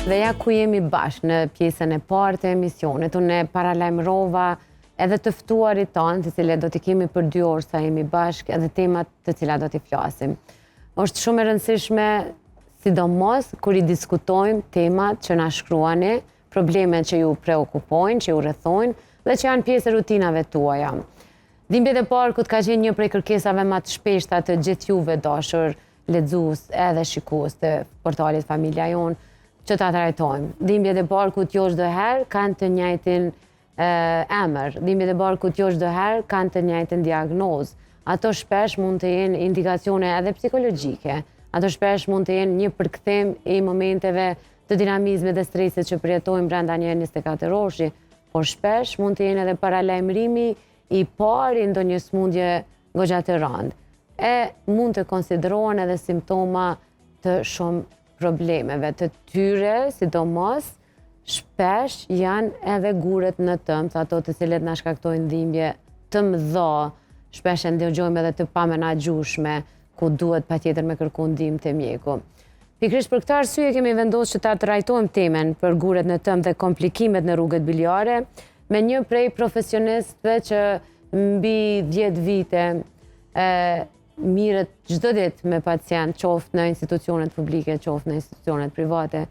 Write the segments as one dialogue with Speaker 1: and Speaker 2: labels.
Speaker 1: Dhe ja ku jemi bashkë në pjesën e parë të emisionit, unë paralajmërova edhe të ftuarit tanë, të cilët do t'i kemi për 2 orë sa jemi bashkë, edhe temat të cilat do t'i flasim. Është shumë e rëndësishme, sidomos kur i diskutojmë temat që na shkruani, problemet që ju preokupojnë, që ju rrethojnë dhe që janë pjesë e rutinave tuaja. Dhimbjet e barkut ka qenë një prej kërkesave më të shpeshta të gjithë juve dashur lexues edhe shikues të portalit Familja Jon që ta trajtojmë. Dhimbjet e barkut jo çdo herë kanë të njëjtin emër. Dhimbjet e barkut jo çdo herë kanë të njëjtin diagnozë. Ato shpesh mund të jenë indikacione edhe psikologjike. Ato shpesh mund të jenë një përkthim i momenteve të dinamizmit dhe stresit që përjetojmë brenda një 24 orëshi, por shpesh mund të jenë edhe paralajmërimi i parë i ndonjë sëmundje goxha të rëndë. E mund të konsiderohen edhe simptoma të shumë problemeve të tyre, sidomos shpesh janë edhe guret në tëmbë, ato të cilët na shkaktojnë dhimbje të mëdha, shpesh e ndëgjojmë edhe të pamenagjueshme, ku duhet patjetër me kërku ndihmë te mjeku. Pikërisht për këtë arsye kemi vendosur që ta trajtojmë temën për guret në tëmbë dhe komplikimet në rrugët biliare me një prej profesionistëve që mbi 10 vite mirët çdo ditë me pacient, qoftë në institucionet publike, qoftë në institucionet private,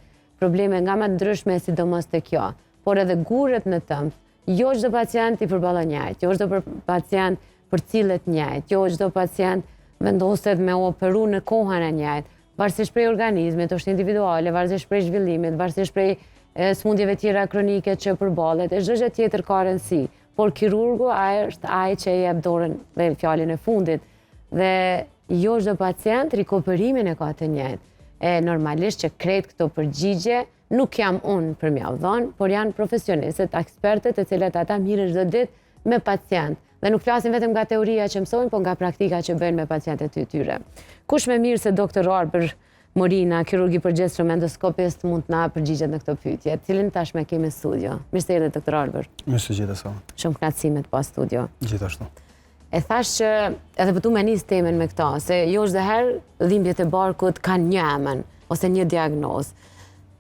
Speaker 1: probleme nga më të ndryshme, sidomos te kjo, por edhe guret në tëmbë, jo çdo pacient i përballon njëjtë, jo çdo pacient përcillet njëjtë, jo çdo pacient vendoset me operu në kohën e njëjtë, varësisht prej organizmit, është individuale, varësisht prej zhvillimit, varësisht prej sëmundjeve tjera kronike që përballet, e çdo gjë tjetër ka rëndësi, por kirurgu është ai që i jep dorën dhe fjalën e fundit. Dhe jo çdo pacient rikuperimin e ka të njëjtë. Normalisht që krejt këto përgjigje nuk jam unë për m'ia dhënë, por janë profesionistët, ekspertët të cilët ata mirën çdo ditë me pacient. Dhe nuk flasin vetëm nga teoria që mësojnë, por nga praktika që bëjnë me pacientët e tyre. Kush më mirë se Dr. Arber Morina, kirurgi përgjithshëm endoskopist, mund të na përgjigjet në këtë pyetje, cilin tashmë kemi në studio. Mirë se erdhët, Dr. Arber.
Speaker 2: Mirë se gjeta sa.
Speaker 1: Shumë kënaqësi me të pa studio.
Speaker 2: Gjithashtu.
Speaker 1: E thash që edhe po tu me nis temën me këta, se jo çdo herë dhimbjet e barkut kanë një emër ose një diagnozë.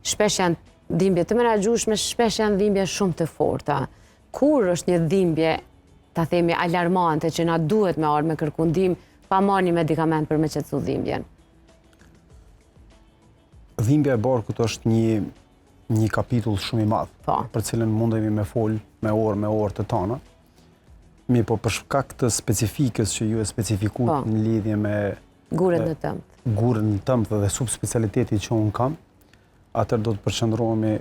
Speaker 1: Shpesh janë dhimbje të menaxhueshme, shpesh janë dhimbje shumë të forta. Kur është një dhimbje, ta themi alarmante, që na duhet me ardhur me kërku ndihmë pa marrë një medikament për me qetësu dhimbjen?
Speaker 2: Dhimbja e barkut është një kapitull shumë i madh, për cilën mundemi me fol me orë të tana. Mi po për shkak të specifikës që ju e specifikuat në lidhje me
Speaker 1: guret në tëmbë.
Speaker 2: Guret në tëmbë dhe subspecialiteti që unë kam, atër do të përqendrohemi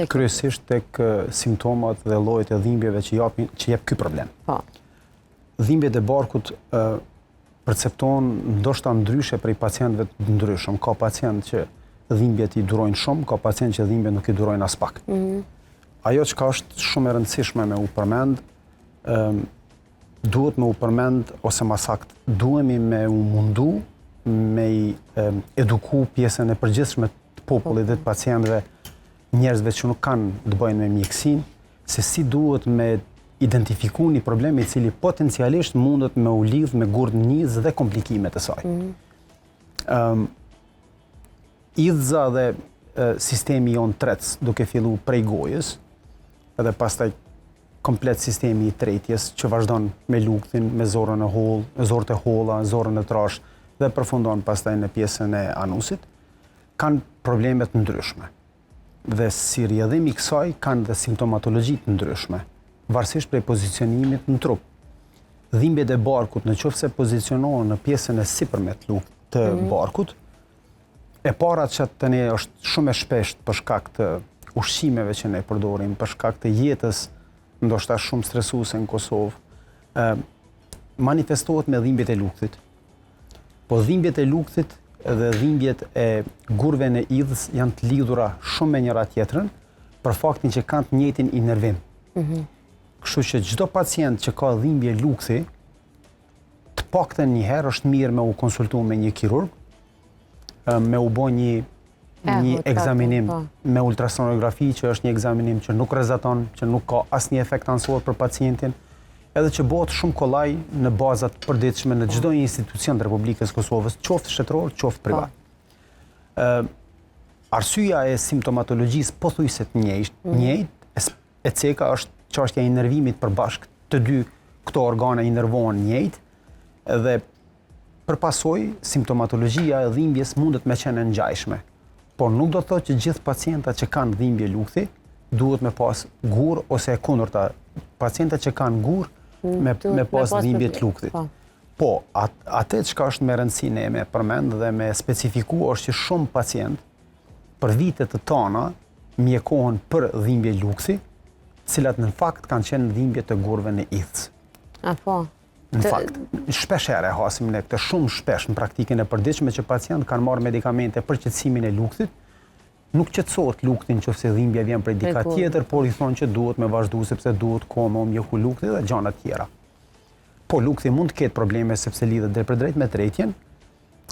Speaker 2: kryesisht tek simptomat dhe llojet e dhimbjeve që jep ky problem. Dhimbjet e barkut perceptohen ndoshta ndryshe prej pacientëve të ndryshëm. Ka pacient që dhimbjet i durojnë shumë, ka pacient që dhimbjet nuk i durojnë as pak. Ajo që është shumë e rëndësishme me u përmend, duhet me u përmend, ose më saktë, duhemi me u mundu me i eduku pjesën e përgjithshme të popullit dhe të pacientëve, njerëzve që nuk kanë të bëjnë me mjekësinë, se si duhet me identifiku një problem i cili potencialisht mundet me u lidh me gurdëniz dhe komplikimet e saj. Idhza dhe sistemi jon trec duke fillu prej gojës, edhe pastaj komplet sistemi i tretjes që vazhdon me luktin, me zorën e hollë, zorët e holla, zorën e trash dhe përfundon pastaj në pjesën e anusit, kanë probleme të ndryshme. Dhe si rrjedhim i kësaj kanë dhe simptomatologji të ndryshme, varësisht prej pozicionimit në trup. Dhimbjet e barkut, nëse pozicionohen në pjesën e sipërme të barkut, e para që tani është shumë e shpesht për shkak të ushqimeve që ne përdorim, për shkak të jetës ndoshta shumë stresuese në Kosovë, manifestohet me dhimbjet e luktit. Po dhimbjet e luktit dhe dhimbjet e gurve në idhës janë të lidhura shumë me njëra tjetrën, për faktin që kanë të njëjtin inervim. Kështu që çdo pacient që ka dhimbje lukthi, të paktën një herë është mirë me u konsultu me një kirurg, me u bë një ekzaminim me ultrasonografi, që është një ekzaminim që nuk rrezaton, që nuk ka asnjë efekt ansor për pacientin, edhe që bëhet shumë kollaj në bazat përditshme në çdo institucion të Republikës Kosovës, qoftë shtetëror, qoftë privat. Arsyeja e simptomatologjisë pothuajse të njëjtë, e ceka është çështja e innervimit përbashkë të dy këto organe innervohen njëjtë dhe përpasoj simptomatologjia e dhimbjes mundet me qenë e ngjashme. Por nuk do të thotë që gjithë pacientat që kanë dhimbje lukthi duhet me pas gur ose e kundërta, pacientat që kanë gur me pas dhimbje të lukthit. Po, atë çka është me rëndësi ne me përmend dhe me specifiku është që shumë pacient për vitet të tona mjekohen për dhimbje lukthi, cilat në fakt kanë qenë dhimbje të gurve në idhës.
Speaker 1: Apo?
Speaker 2: Në fakt, shpesh herë hasim ne këtë shumë shpesh në praktikën e përditshme që pacient kanë marrë medikamente për qetësimin e lukthit, nuk qetësohet lukthi nëse dhimbja vjen prej dika tjetër, por i thonë që duhet me vazhdu sepse duhet kohë me mjeku lukthi dhe gjëra të tjera. Po lukthi mund të ketë probleme sepse lidhet drejt për drejt me tretjen,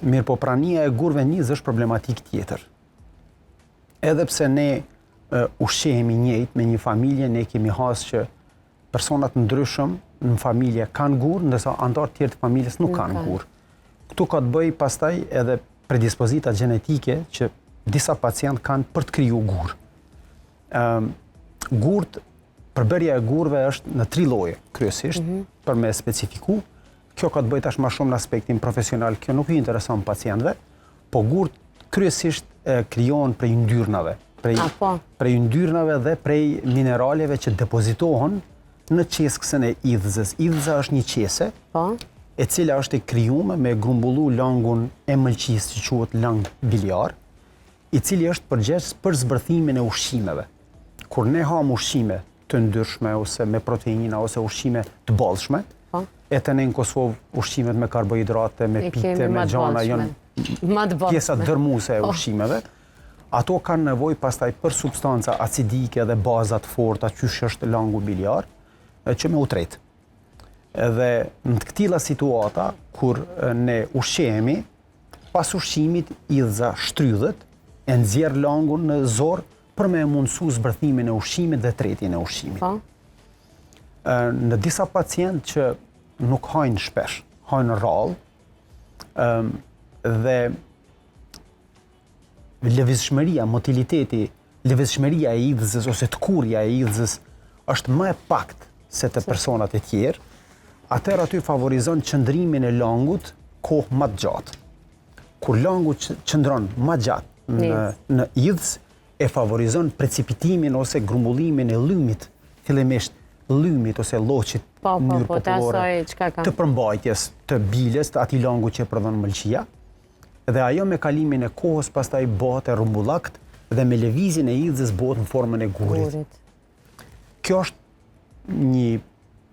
Speaker 2: mirë po prania e gurve njëzë është problematik tjetër. Edhe pse ne ushqehemi njëjtë me një familje, ne kemi hasë që personat ndryshëm në familje kanë gur, ndërsa anëtarë tjerë të familjes nuk kanë gur. Këtu ka të bëj pastaj edhe predispozita gjenetike që disa pacient kanë për të kriju gur. Përbërja e gurve është në 3 lloje kryesisht, për me specifiku. Kjo ka të bëj tash më shumë në aspektin profesional, kjo nuk i intereson pacientëve, po gurt kryesisht krijohen prej yndyrnave, prej yndyrnave dhe prej mineraleve që depozitohen në qeskësën e idhëzës. Idhëza është një qese, e cila është e krijuar me grumbullu langun e mëlçisë që quhet lang biliar, i cili është përgjegjës për zbërthimin e ushqimeve. Kur ne ham ushqime të ndryshme ose me proteina ose ushqime të bollshme, e të ne në Kosovë ushqimet me karbohidrate, me pite, me gjana janë pjesa dërmuese e ushqimeve. Ato kanë nevojë pastaj për substanca acidike dhe baza të forta, qysh është langu biliar, që me utret. Edhe në të këtilla situata, kur ne ushqehemi, pas ushqimit idhëza shtrydhet, e nxjerr langun në zor për me mundësu zbërthimin e ushqimit dhe tretjen e ushqimit. Në disa pacientë që nuk hajnë shpesh, hajnë rrallë, dhe lëvizshmëria, motiliteti, lëvizshmëria e idhëzës ose tkurja e idhëzës është më e paktë se të personat e tjerë, atëherë aty favorizon qëndrimin e langut kohë më të gjatë. Kur langu qëndron më gjatë në idhës, e favorizon precipitimin ose grumbullimin e lymit, fillimisht lymit ose lloçit në mënyrë popullore të përmbajtjes të biles, të atij langu që prodhon mëlçia, dhe ajo me kalimin e kohës pastaj bëhet e rrumbullakt dhe me lëvizjen e idhës bëhet në formën e gurit. Kjo është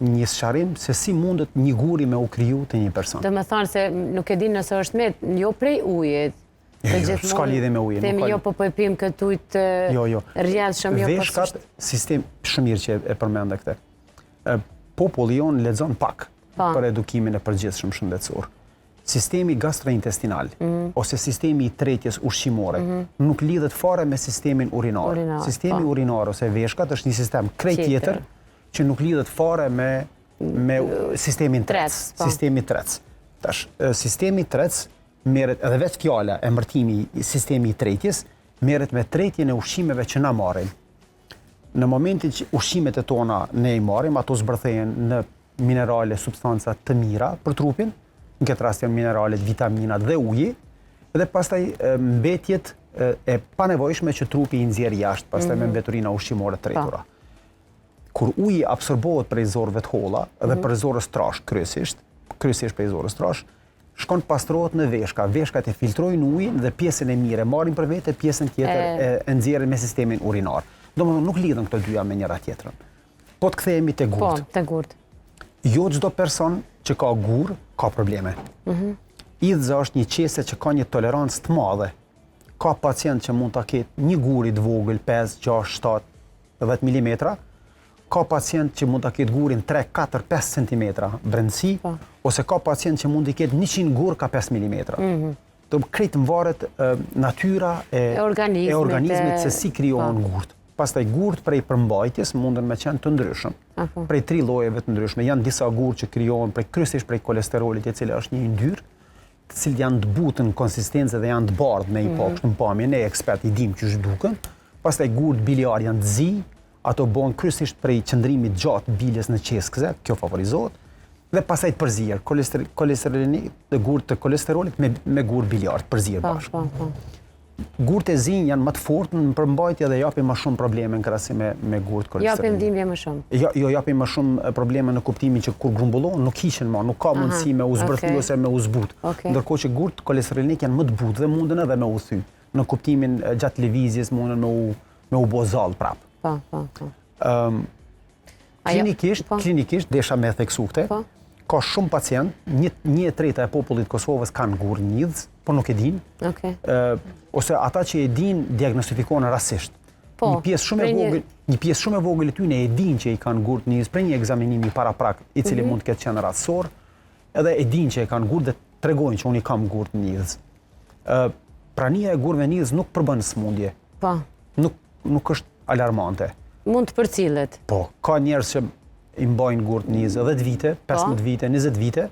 Speaker 2: një sqarim se si mundet një guri me u kriju të një person.
Speaker 1: Do me thonë se nuk e di nëse është me, jo prej ujit.
Speaker 2: S'ka lidhje me ujin.
Speaker 1: Themi jo po e pim këtë ujë të rrjedhshëm, jo po.
Speaker 2: Veshkat, sistem shumë mirë që e përmendë këtë. Populli jonë lexon pak për edukimin e përgjithshëm shëndetësor. Sistemi gastrointestinal ose sistemi i tretjes ushqimore nuk lidhet fare me sistemin urinar. Sistemi urinar ose veshkat është një sistem krejt tjetër që nuk lidhet fare me sistemin trec. Sistemi trec. Tash, sistemi trec merret edhe vetë fjala e emërtimi i sistemi i tretjes merret me tretjen e ushqimeve që na marrim. Në momentin që ushqimet e tona ne i marrim, ato zbërthehen në minerale, substanca të mira për trupin, në këtë rast janë mineralet, vitaminat dhe uji, dhe pastaj mbetjet e panevojshme që trupi i nxjerr jashtë, pastaj me mbeturina ushqimore të tretura. Kur uji absorbohet prej zorëve të holla dhe prej zorës trash kryesisht prej zorës trash, shkon pastrohet në veshka. Veshkat e filtrojnë ujin dhe pjesën e mirë marrin për vete, pjesën tjetër e nxjerrin me sistemin urinar. Domethënë nuk lidhen këto dyja me njëra tjetrën. Po të kthehemi te gurt.
Speaker 1: Po, te gurt.
Speaker 2: Jo çdo person që ka gur ka probleme. Idhëza është një qese që ka një tolerancë të madhe. Ka pacient që mund ta ketë një gur i vogël 5, 6, 7, 10 mm. Ka pacient që mund ta ketë gurin 3, 4, 5 cm brendësi, ose ka pacient që mund të ketë 100 gur ka 5 mm. Do krejt varet natyra e organizmit se si krijohen gurt. Pastaj gurt prej përmbajtjes mundën me qenë të ndryshëm. Prej 3 llojeve të ndryshme. Janë disa gurt që krijohen kryesisht prej kolesterolit, e cila është një yndyrë, të cilët janë të butë në konsistencë dhe janë të bardhë me i pakë në pamje, ne ekspert i dim që duken, pastaj gurt biliar janë të zi, ato bëhen kryesisht prej qëndrimit gjatë biljes në qeskëze, kjo favorizohet, dhe pastaj të përzier, kolesterolinit dhe gurt të kolesterolit me gurt biliar, të përzier bashkë. Gurt e zinj janë më të fortë në përmbajtje dhe japin më shumë probleme në krahasim me gurt kolesterolit.
Speaker 1: Japin dhimbje më shumë.
Speaker 2: Jo, japin më shumë probleme në kuptimin që kur grumbullohen nuk hiqen më, nuk ka mundësi me u zbërthy ose me u zbut. Ndërkohë që gurt kolesterolit janë më të butë dhe mundën edhe me u thy. Në kuptimin gjatë lëvizjes mundën me u bë zall prap. Klinikisht desha me theksu këtë. Ka shumë pacient, 1/3 e popullit Kosovës kanë gurt nidhës, por nuk e din. Ose ata që e din diagnostikohen rastësisht. Një pjesë shumë e vogël e tyre e din që i kanë gurt nidhës për një ekzaminimi paraprak, i cili mund të ketë qenë rastësor, edhe e din që e kanë gurt dhe tregojnë që unë i kam gurt nidhës. Prania e gurve nidhës nuk përbën smundje. Nuk është alarmante.
Speaker 1: Mund të përcillet.
Speaker 2: Po, ka njerëz që i mbajnë gurt nidhës 10 vite, 15 vite, 20 vite,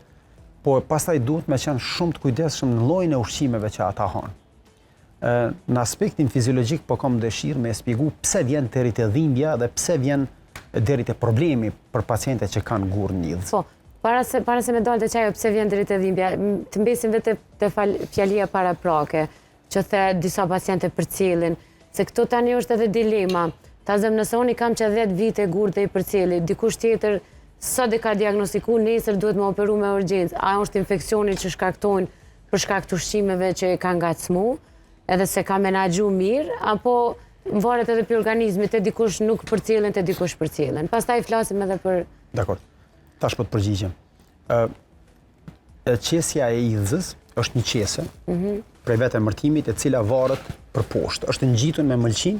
Speaker 2: po pastaj duhet me qenë shumë të kujdesshëm në llojin e ushqimeve që ata hanë. Në aspektin fiziologjik po kam dëshirë me shpjegu pse vjen deri te dhimbja dhe pse vjen deri te problemi për pacientët që kanë gurt nidhës.
Speaker 1: Po, para se me dalë të qajo pse vjen deri te dhimbja, të mbesim vetë te fjalia paraprake, që the disa pacientë përcjellin, se këto tani është edhe dilema. Ta zëm nëse unë i kam që 10 vite gurt dhe i përcjelli, dikush tjetër sot e ka diagnostiku, nesër duhet me operu me urgjencë. A është infekcioni që shkaktojnë për shkak të ushqimeve që ka ngacmu, edhe se ka menaxhu mirë, apo varet edhe për organizmit, te dikush nuk përcjellen, te dikush përcjellen. Pastaj flasim edhe për...
Speaker 2: Dakor, tash po të përgjigjem. Qesja e idhës është një qese, prej vetë emërtimit, e cila varet për poshtë. Është ngjitur me mëlçin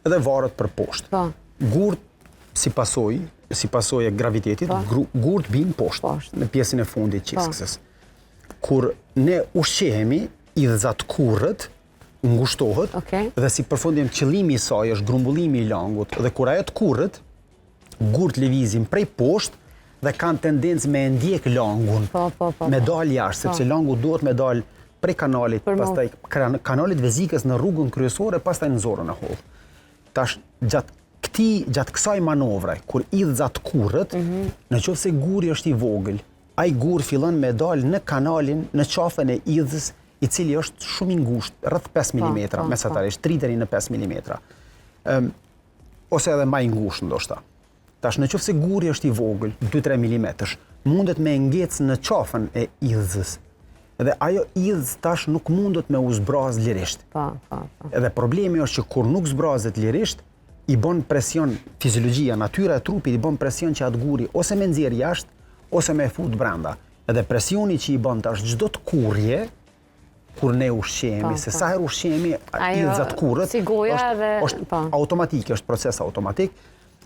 Speaker 2: edhe varet për poshtë. Gurt, si pasojë e gravitetit, gurt bin poshtë, në pjesën e fundit qeskësës. Kur ne ushqehemi, idhëza kurrët, ngushtohet, dhe si përfundim qëllimi i saj është grumbullimi i langut, dhe kur ajo të kurrët, gurt lëvizin prej poshtë dhe kanë tendencë me ndjek langun, me dalë jashtë, sepse langu duhet me dalë prej kanalit, pastaj kanalit vezikës në rrugën kryesore, pastaj në zorën e hollë. Tash, gjatë kësaj manovre, kur idhëza të kurrët, në qoftë se guri është i vogël, ai gur fillon me dalë në kanalin, në qafën e idhës, i cili është shumë i ngushtë, rreth 5 mm, mesatarisht 3 deri në 5 mm. Ose edhe më i ngushtë ndoshta. Tash, në qoftë se guri është i vogël, 2-3 mm, mundet me ngecë në qafën e idhës. Dhe ajo idhës tash nuk mundet me u zbraz lirisht. Edhe problemi është që kur nuk zbrazet lirisht, i bën presion fiziologjia, natyra e trupit i bën presion që atë guri ose me nxjerr jashtë, ose me fut brenda. Edhe presioni që i bën tash çdo të kurrje, kur ne ushqehemi, se sa herë ushqehemi, idhëza të kurrët, është automatike, është proces automatik,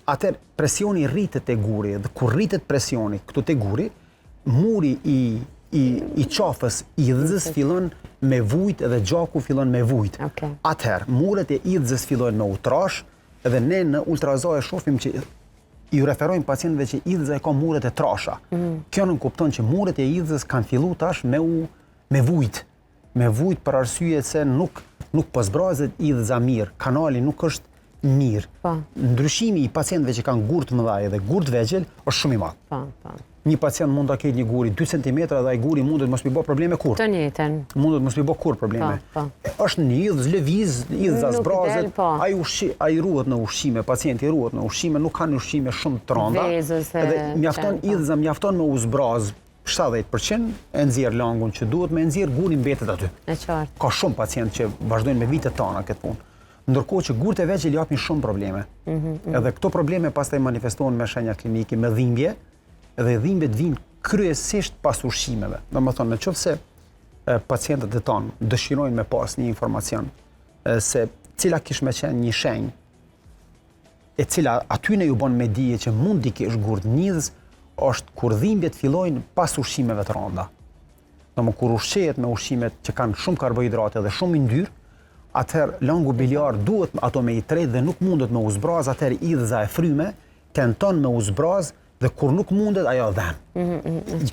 Speaker 2: atëherë presioni rritet te guri, dhe kur rritet presioni këtu te guri, muri i qafës idhëzës fillon me vujt edhe gjaku fillon me vujt. Atëherë, muret e idhëzës fillojnë me u trash, edhe ne në ultrazoj e shohim që i referojmë pacientëve që idhëza e ka muret e trasha. Kjo nuk kupton që muret e idhëzës kanë fillu tash me vujt. Me vujt për arsye se nuk po zbrazet idhëza mirë, kanali nuk është mirë. Ndryshimi i pacientëve që kanë gurt mëdhaj dhe gurt vegjël është shumë i madh. Një pacient mund ta ketë një guri 2 cm dhe ai guri mundet mos i bë probleme kur.
Speaker 1: Të njëjtën.
Speaker 2: Mundet mos i bë kur probleme. Është një idhës lëviz, idhëza zbrazet, ai ruhet në ushqime, pacienti ruhet në ushqime, nuk kanë ushqime shumë të rënda. Edhe mjafton idhëza, mjafton me u zbraz 70%, e nxjerr langun që duhet, me nxjerr guri mbetet aty. Ka shumë pacientë që vazhdojnë me vitet tona këtë punë. Ndërkohë që gurt e vegjël japin shumë probleme. Edhe këto probleme pastaj manifestohen me shenja klinike, me dhimbje, edhe dhimbjet vijnë kryesisht pas ushqimeve. Domethënë, nëse pacientët e tonë dëshirojnë me pas një informacion se cila kish me qenë një shenjë e cila aty ne ju bën me dije që mund të kesh gurt nidhës, është kur dhimbjet fillojnë pas ushqimeve të rënda. Domethënë, kur ushqehet me ushqimet që kanë shumë karbohidrate dhe shumë yndyrë, atëherë langu biliar duhet ato me i tret dhe nuk mundet me u zbraz, atëherë idhëza e fryme tenton me u zbraz dhe kur nuk mundet ajo dhem.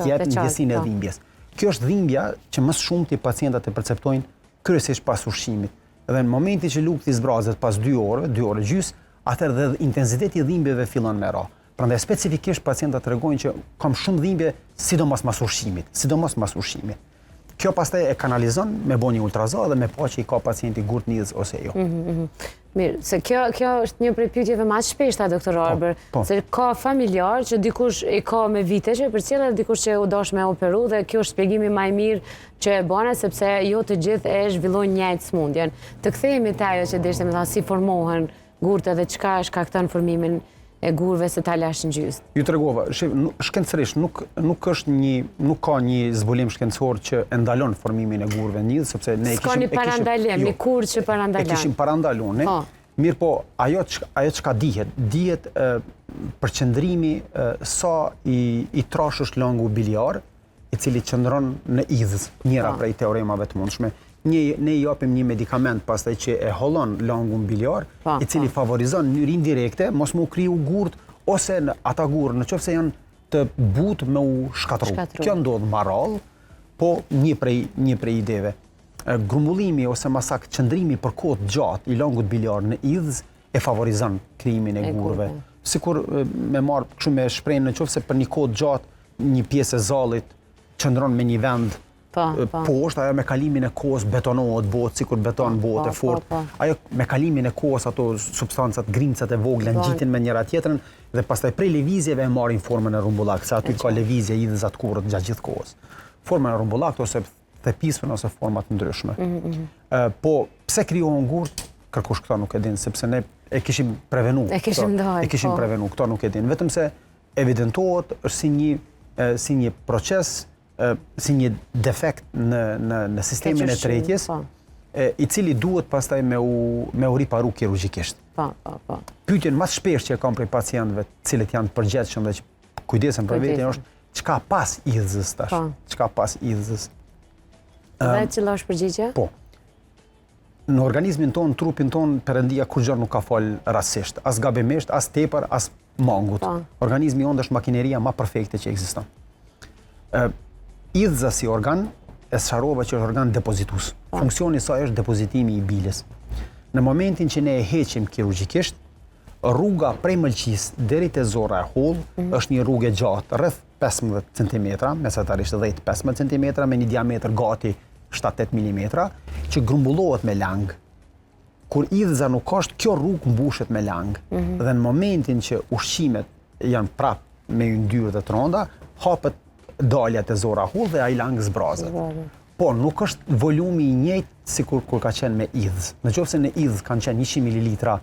Speaker 2: Jep ndjesinë e dhimbjes. Kjo është dhimbja që më shumë të pacientat e perceptojnë kryesisht pas ushqimit. Dhe në momentin që lufti zbrazet pas 2 orë gjys, atëherë dhe intensiteti i dhimbjeve fillon me ra. Prandaj specifikisht pacientat tregojnë që kam shumë dhimbje sidomos mas ushqimit. Kjo pastaj e kanalizon me bënë një ultrazë dhe me pa që i ka pacienti gurt nidhës ose jo.
Speaker 1: Mirë, se kjo është një prej pyetjeve më të shpeshta, doktor Arber, se ka familjar që dikush i ka me vite që përcjell dhe dikush që u dosh me operu dhe kjo është shpjegimi më i mirë që e bëne sepse jo të gjithë e zhvillojnë njëjtë smundjen. Të kthehemi te ajo që deshte me thënë si formohen gurtë dhe çka shkakton formimin e gurve se ta lash në gjysmë.
Speaker 2: Ju tregova, shkencërisht nuk ka një zbulim shkencor që e ndalon formimin e gurve nidhës, sepse ne e kishim
Speaker 1: S'ka një parandalim, një kurrë që parandalon.
Speaker 2: E kishim parandaluar, ne. Mirë po, ajo çka dihet përqendrimi sa i trash është langu biliar, i cili qëndron në idhës, njëra prej teoremave të mundshme. Ne i japim një medikament pastaj që e hollon langun biliar, i cili favorizon në mënyrë indirekte mos më u kriju gurt ose ata gurë nëse janë të butë me u shkatru. Kjo ndodh marrall, po një prej ideve. Grumbullimi ose masak qëndrimi për kohë të gjatë i langut biliar në idhës e favorizon krijimin e gurëve. Sikur me marr kështu me shprehjen nëse për një kohë të gjatë një pjesë e zallit qëndron me një vend poshtë, ajo me kalimin e kohës betonohet, bëhet sikur beton, bëhet e fortë. Ajo me kalimin e kohës ato substancat, grimcat e vogla ngjitin me njëra tjetrën dhe pastaj prej lëvizjeve e marrin formën e rumbullak, se aty ka lëvizje idhës atë kurrët gjatë gjithë kohës. Formën e rumbullak ose thepismen ose format ndryshme. Po pse krijohen gurt? Kërkush këta nuk e din, sepse ne e kishim prevenu.
Speaker 1: E kishim
Speaker 2: prevenu, këta nuk e din. Vetëm se evidentohet është si një proces, si një defekt në sistemin e tretjes, i cili duhet pastaj me u riparu kirurgjikisht. Pyetjen më shpesh që e kam prej pacientëve, të cilët janë të përgjithshëm dhe që kujdesen për veten është çka pas idhës tash? Çka pas idhës?
Speaker 1: Dhe cila është përgjigje?
Speaker 2: Po. Në organizmin ton, trupin ton, Perëndia kurrë nuk ka fal rastësisht, as gabimisht, as tepër, as mangut. Organizmi jonë është makineria më perfekte që ekziston. Idhëza si organ e sharova që është organ depozitus. Funksioni i saj është depozitimi i bilës. Në momentin që ne e heqim kirurgjikisht, rruga prej mëlçisë deri te zora e hollë është një rrugë e gjatë, rreth 15 cm, mesatarisht 10-15 cm me një diametër gati 7-8 mm, që grumbullohet me lang. Kur idhëza nuk është, kjo rrugë mbushet me lang. Dhe në momentin që ushqimet janë prapë me yndyrë dhe të rënda, hapet dalja te zora hull dhe ai lang zbrazet. Po nuk është volumi i njëjtë sikur kur ka qenë me idhës. Nëse në idhës kanë qenë 100 ml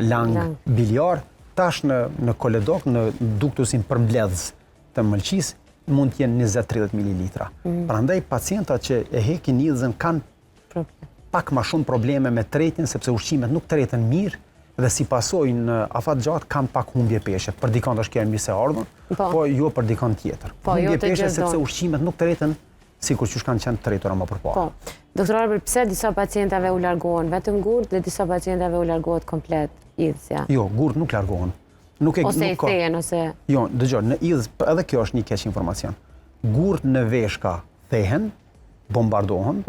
Speaker 2: lang biliar, tash në koledok, në duktusin përmbledhës të mëlçisë mund të jenë 20-30 ml. Prandaj pacientat që e heqin idhësën kanë pak më shumë probleme me tretjen sepse ushqimet nuk treten mirë dhe si pasojë në afat gjatë kanë pak humbje peshe. Për dikon është kjo e mirë se ardhur, po jo për dikon tjetër. Humbje peshe sepse ushqimet nuk treten sikur që kanë qenë tretura më përpara.
Speaker 1: Doktor Arber, pse disa pacientave u largohen vetëm gurt dhe disa pacientave u largohet komplet idhësja?
Speaker 2: Jo, gurt nuk largohen.
Speaker 1: Ose i thehen ose...
Speaker 2: Jo, dëgjoj, në idhës, edhe kjo është një keq informacion. Gurt në veshka thehen, bombardohen,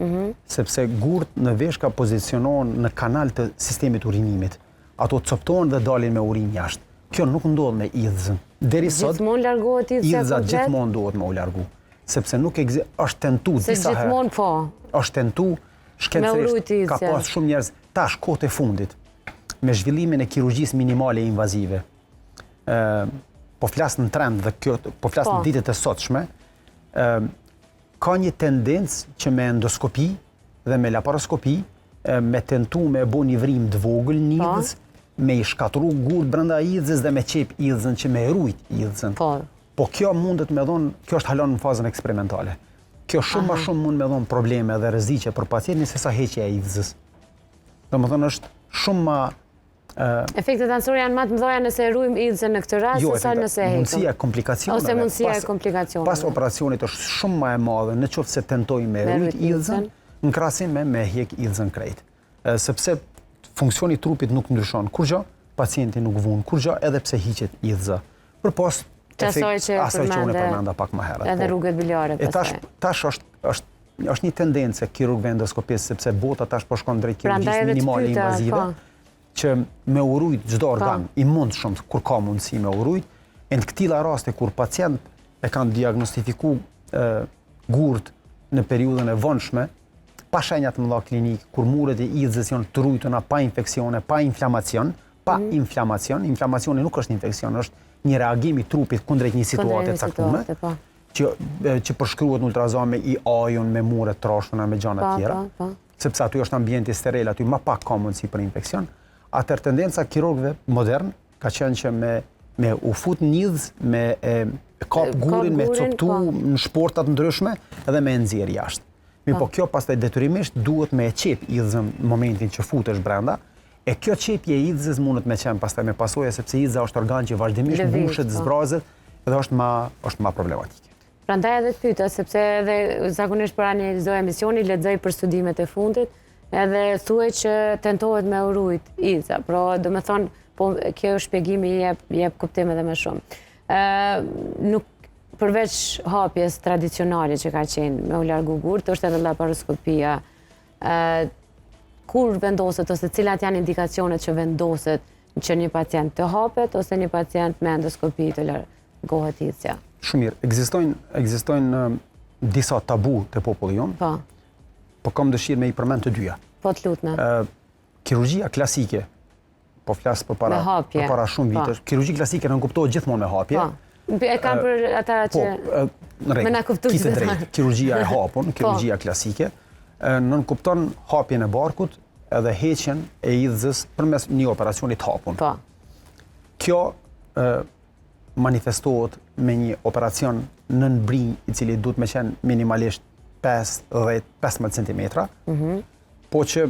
Speaker 2: sepse gurt në veshka pozicionohen në kanal të sistemit urinimit. Ato coptohen dhe dalin me urin jashtë. Kjo nuk ndodh me idhësën. Deri sot
Speaker 1: gjithmonë largohet idhësja
Speaker 2: komplet? Idhëza gjithmonë duhet me u largu. Sepse nuk është tentu
Speaker 1: disa herë. Se gjithmonë po.
Speaker 2: Është tentu, shkencërisht ka pas shumë njerëz tash kohët e fundit me zhvillimin e kirurgjisë minimale invazive. Po flas në trend dhe kjo po flas në ditët e sotshme, ka një tendencë që me endoskopi dhe me laparoskopi me tentu me bo një vrim të vogël në idhës, me i shkatru gurt brenda idhës dhe me qep idhësën që me rujt idhësën. Po kjo mundet me dhonë, kjo është halon në fazën eksperimentale. Kjo shumë ma shumë mund me dhonë probleme dhe rreziqe për pacientin se sa heqja e idhësës. Domethënë është shumë ma...
Speaker 1: Efektet anësore janë më të mëdha nëse rujmë idhësën në këtë rast, se sa nëse heqëm.
Speaker 2: Mundësia e komplikacioneve.
Speaker 1: Ose mundësia e komplikacioneve.
Speaker 2: Pas operacionit është shumë më e madhe nëse tentojmë me rujt idhësën, në krahasim me hjek idhësën krejt. Sepse funksioni i trupit nuk ndryshon kurrë, pacienti nuk vun kurrë edhe pse hiqet idhëza. Përpos
Speaker 1: Qasoj që
Speaker 2: përmenda pak më herët.
Speaker 1: Edhe rrugët biliare pastaj.
Speaker 2: Tash është një tendencë kirurgëve endoskopistë, sepse bota tash po shkon drejt kirurgjisë minimale invazive, që me urujt çdo organ i mundshëm kur ka mundësi me urujt, e në këtilla raste kur pacient e kanë diagnostifikuar gurt në periudhën e vonshme, pa shenja të mëdha klinik, kur muret e idhës janë të rujtuna pa infeksione, pa inflamacion, inflamacioni nuk është infeksion, është një reagim i trupit kundrejt një situate të caktuar, që përshkruhet në ultrazon me IAJ-un, me mure të trashuna, me gjana tjera, sepse aty është ambienti steril, aty më pak ka mundësi për infeksion. Atër tendenca kirurgëve modern ka qenë që me u fut nidhës, me kap gurin, me coptu në shportat ndryshme, edhe me nxjerr jashtë. Po kjo pastaj detyrimisht duhet me e qep idhëzën në momentin që futesh brenda, e kjo qepje e idhëzës mundet me qenë pastaj me pasojë, sepse idhëza është organ që vazhdimisht mbushet, zbrazet, edhe është ma problematike.
Speaker 1: Prandaj edhe të pyeta, sepse edhe zakonisht për analizoj emisioni, lexoj për studimet e fundit, edhe thuaj që tentohet me urujt idhëza, pra do me thonë, po kjo shpjegimi jep kuptim edhe më shumë. Nuk përveç hapjes tradicionale që ka qenë me u largu gurt, është edhe laparoskopia. Kur vendoset, ose cilat janë indikacionet që vendoset që një pacient të hapet, ose një pacient me endoskopi të largohet idhësja?
Speaker 2: Shumë mirë. Ekzistojnë disa tabu të popullit jonë, po kam dëshirë me i përmend të dyja.
Speaker 1: Po të lutna.
Speaker 2: Kirurgjia klasike, po flas për para shumë vitesh, kirurgji klasike nuk kuptohet gjithmonë me hapje.
Speaker 1: E kam për ata që me na kuptu
Speaker 2: që të drejtë. Kirurgjia e hapun, kirurgjia klasike, nën kupton hapjen e barkut edhe heqjen e idhëzës përmes një operacioni të hapun. Kjo manifestohet me një operacion nën brinj i cili duhet me qenë minimalisht 5-15 cm, po që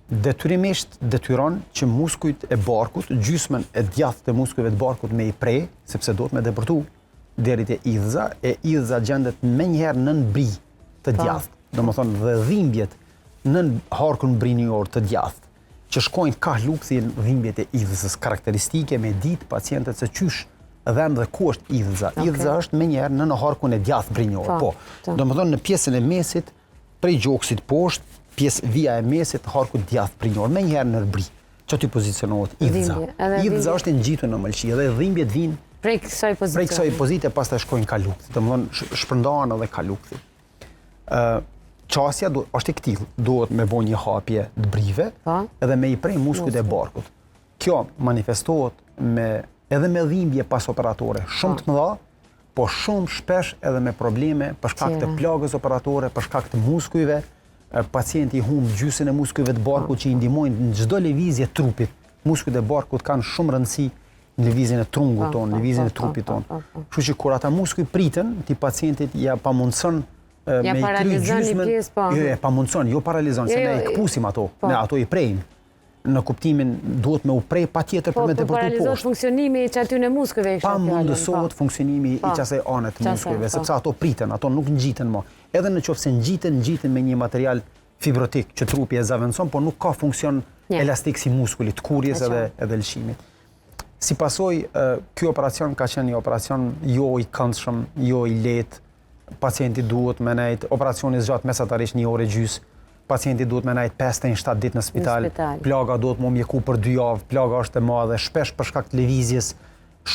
Speaker 2: detyrimisht detyron që muskujt e barkut, gjysmën e djathtë të muskujve të barkut me i prej, sepse do të me depërtu deri te idhëza, e idhëza gjendet menjëherë nën bri të djathtë, do më thonë dhe dhimbjet nën harkun brinjor të djathtë, që shkojnë ka lukëthin dhimbjet e idhësës karakteristike me ditë pacientët se qysh dhem dhe ku është idhëza. Idhëza është menjëherë nën harkun e djathtë brinjor, do më thonë në pjesën e mesit, prej gjoksit poshtë, pjesë vija e mesit, harku djathtë brinjor, me njëherë në bri, që aty pozicionohet idhëza. Idhëza është e ngjitur në mëlqi, edhe dhimbjet vinë
Speaker 1: prej kësaj
Speaker 2: pozite, pas të shkojnë ka lukëthi, të më thonë shpërndahen edhe ka lukëthi. Qasja është e këtill, duhet me bo një hapje të brive, edhe me i prej muskujt e barkut. Kjo manifestohet edhe me dhimbje pas operatore, shumë të mëdha, po shumë shpesh edhe me probleme për shkak të plagës operatore, për shkak të muskujve, pacienti humb gjysën e muskujve të barkut që i ndihmojnë në çdo lëvizje trupit. Muskujt e barkut kanë shumë rëndësi në lëvizjen e trungut tonë, në lëvizjen e trupit tonë. Kështu që kur ata muskuj priten, ti pacientit ja pamundson me i kry gjysmën, jo pamundson, jo paralizon, se ne i këpusim ato, ne ato i prejmë. Në kuptimin duhet me u prej patjetër për me depërtu poshtë.
Speaker 1: Po paralizohet funksionimi i aty në muskujve.
Speaker 2: Pa mundësohet funksionimi i qasaj anë të muskujve, sepse ato priten, ato nuk ngjiten më. Edhe në qoftë se ngjiten me një material fibrotik që trupi e zaventson, por nuk ka funksion elastik si muskuli, të kurjes edhe lëshimit. Si pasojë, ky operacion ka qenë një operacion jo i këndshëm, jo i lehtë. Pacienti duhet me nejt, operacioni zgjat mesatarisht 1 orë e gjys. Pacienti duhet me nejt 5-7 ditë në spital. Plaga duhet më mjeku për 2 javë, plaga është e madhe, shpesh për shkak të lëvizjes,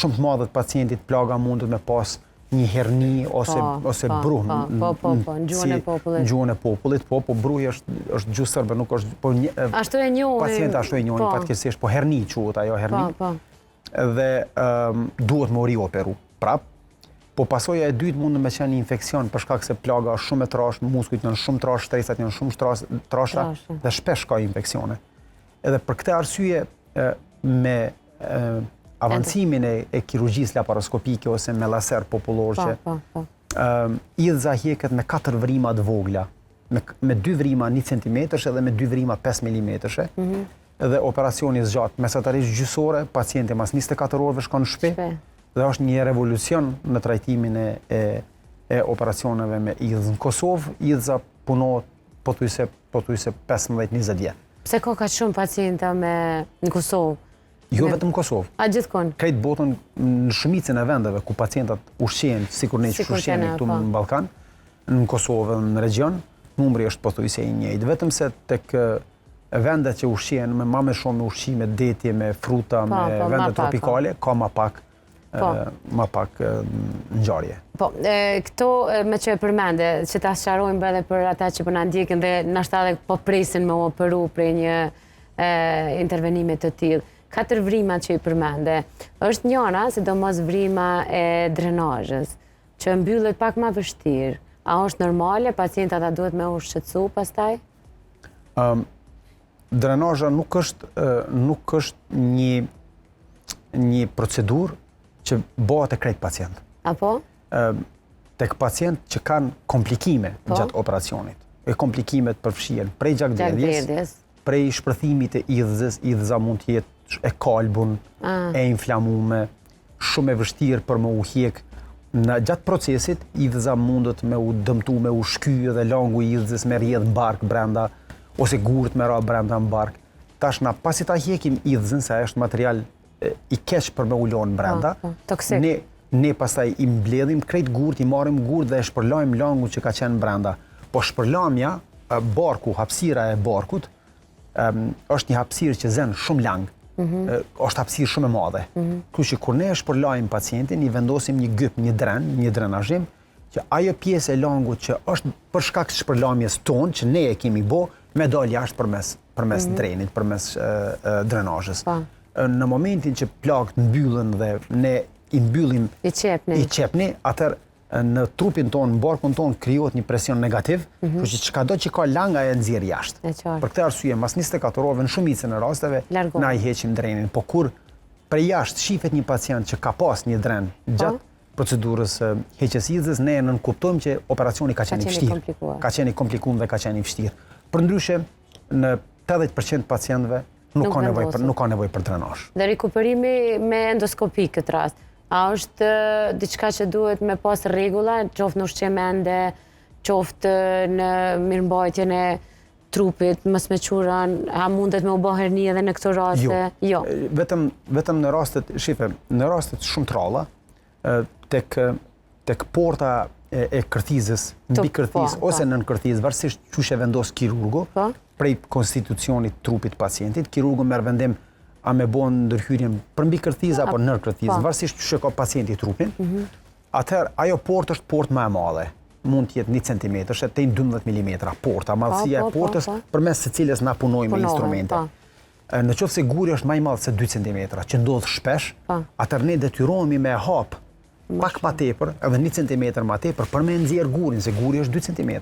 Speaker 2: shumë të madhe të pacientit, plaga mundet me pas një herni ose bruh.
Speaker 1: Po, në gjuhën e popullit.
Speaker 2: Në gjuhën e popullit, po, bruhi është gjuhë sërbe, nuk është...
Speaker 1: Ashtu e njohin.
Speaker 2: Pacienti ashtu e njohin, fatkeqësisht, po herni quhet ajo herni. Dhe duhet më rioperu prap. Po pasoja e dytë mund me qenë një infekcion për shkak se plaga është shumë e trashë, muskujt janë shumë trashë, shtresat janë shumë trasha dhe shpesh ka infeksione. Edhe për këtë arsye me avancimin e kirurgjisë laparoskopike ose me laser popullor që idhëza hjeket me 4 vrima të vogla, me 2 vrima 1 cm edhe me 2 vrima 5 mm. Edhe operacioni zgjat mesatarisht gjysore, pacienti mas 24 orëve shkon në shtëpi. Dhe është një revolucion në trajtimin e operacioneve me idhëz. Në Kosovë, idhëza punohet pothuajse 15-20 vjet.
Speaker 1: Pse ka kaq shumë pacienta në Kosovë
Speaker 2: Jo vetëm në Kosovë.
Speaker 1: A gjithkohë?
Speaker 2: Krejt botën në shumicën e vendeve ku pacientat ushqehen, sikur ne që ushqehemi këtu në Ballkan, në Kosovë, në region, numri është pothuajse i njëjtë. Vetëm se tek vendet që ushqehen me më shumë me ushqime detje, me fruta, me vende tropikale, ka më pak ngjarje.
Speaker 1: Po, këto me që e përmende, që ta sqarojmë edhe për ata që po na ndjekin dhe ndoshta edhe po presin me u operu prej një intervenime të tillë. 4 vrimat që i përmende. Është njëra, sidomos vrima e drenazhës, që mbyllet pak më vështirë. A është normale? Pacientat a duhet me u shqetësu pastaj?
Speaker 2: Drenazha nuk është një procedurë që bëhet e krejt pacient.
Speaker 1: Apo?
Speaker 2: Tek pacient që kanë komplikime gjatë operacionit. E komplikimet përfshihen prej gjakderdhjes, prej shpërthimit e idhëzës, idhëza mund të jetë e kalbun, e inflamume, shumë e vështirë për me u hjek. Në gjatë procesit, idhëza mundet me u dëmtu, me u shky dhe langu i idhëzës me rjedh në bark brenda, ose gurt me ra brenda në bark. Tashna, pasi ta hjekim idhëzën, se është material i keq për me u lonë brenda, ne pastaj i mbledhim krejt gurt, i marrim gurt dhe e shpërlajmë langu që ka qenë brenda. Po shpërlamja, barku, hapësira e barkut, është një hapësirë që zen shumë lang. Është hapësirë shumë e madhe. Kështu që kur ne e shpërlajmë pacientin, i vendosim një gyp, një drenazhim, që ajo pjesë e langut që është për shkak të shpërlamjes tonë, që ne e kemi bo, me dal jashtë përmes drenit, përmes drenazhës. Në momentin që plagët mbyllen dhe ne i mbyllim i qepni, atër në trupin tonë, në barkun tonë, krijohet një presion negativ, kështu që çkado që ka lang ajo nxjerr jashtë.
Speaker 1: Për
Speaker 2: këtë arsye, mas 24 orëve në shumicën e rasteve, na i heqim drenin. Po kur prej jashtë shifet një pacient që ka pas një dren gjatë procedurës heqjes idhës, ne nënkuptojmë që operacioni ka qenë i vështirë, ka qenë i komplikuar dhe ka qenë i vështirë. Përndryshe, në 80% pacientëve nuk ka nevojë për drenazh.
Speaker 1: Dhe rikuperimi me endoskopi këtë rast. A është diçka që duhet me pas rregulla, qoftë në ushqim ende, qoftë në mirëmbajtjen e trupit, mos me quran, a mundet me u bë hernia edhe në këto raste?
Speaker 2: Jo. Vetëm në rastet, në rastet shumë të ralla, tek porta e kërthizës, mbi kërthizë ose nën kërthizë, varësisht çush e vendos kirurgu, prej konstitucionit trupit pacientit, kirurgu merr vendim a me bon ndërhyrjen për mbi kërthizë apo nër kërthizë, varësisht çush e ka pacienti trupin. Atëherë ajo portë është portë më e madhe. Mund të jetë 1 cm, te 12 mm porta, madhësia e portës përmes së cilës na punojmë me instrumente. Në qoftë se guri është më i madh se 2 cm, që ndodh shpesh, atëherë ne detyrohemi me hap pak më tepër, edhe 1 cm më tepër për me nxjerr gurin, se guri është 2 cm.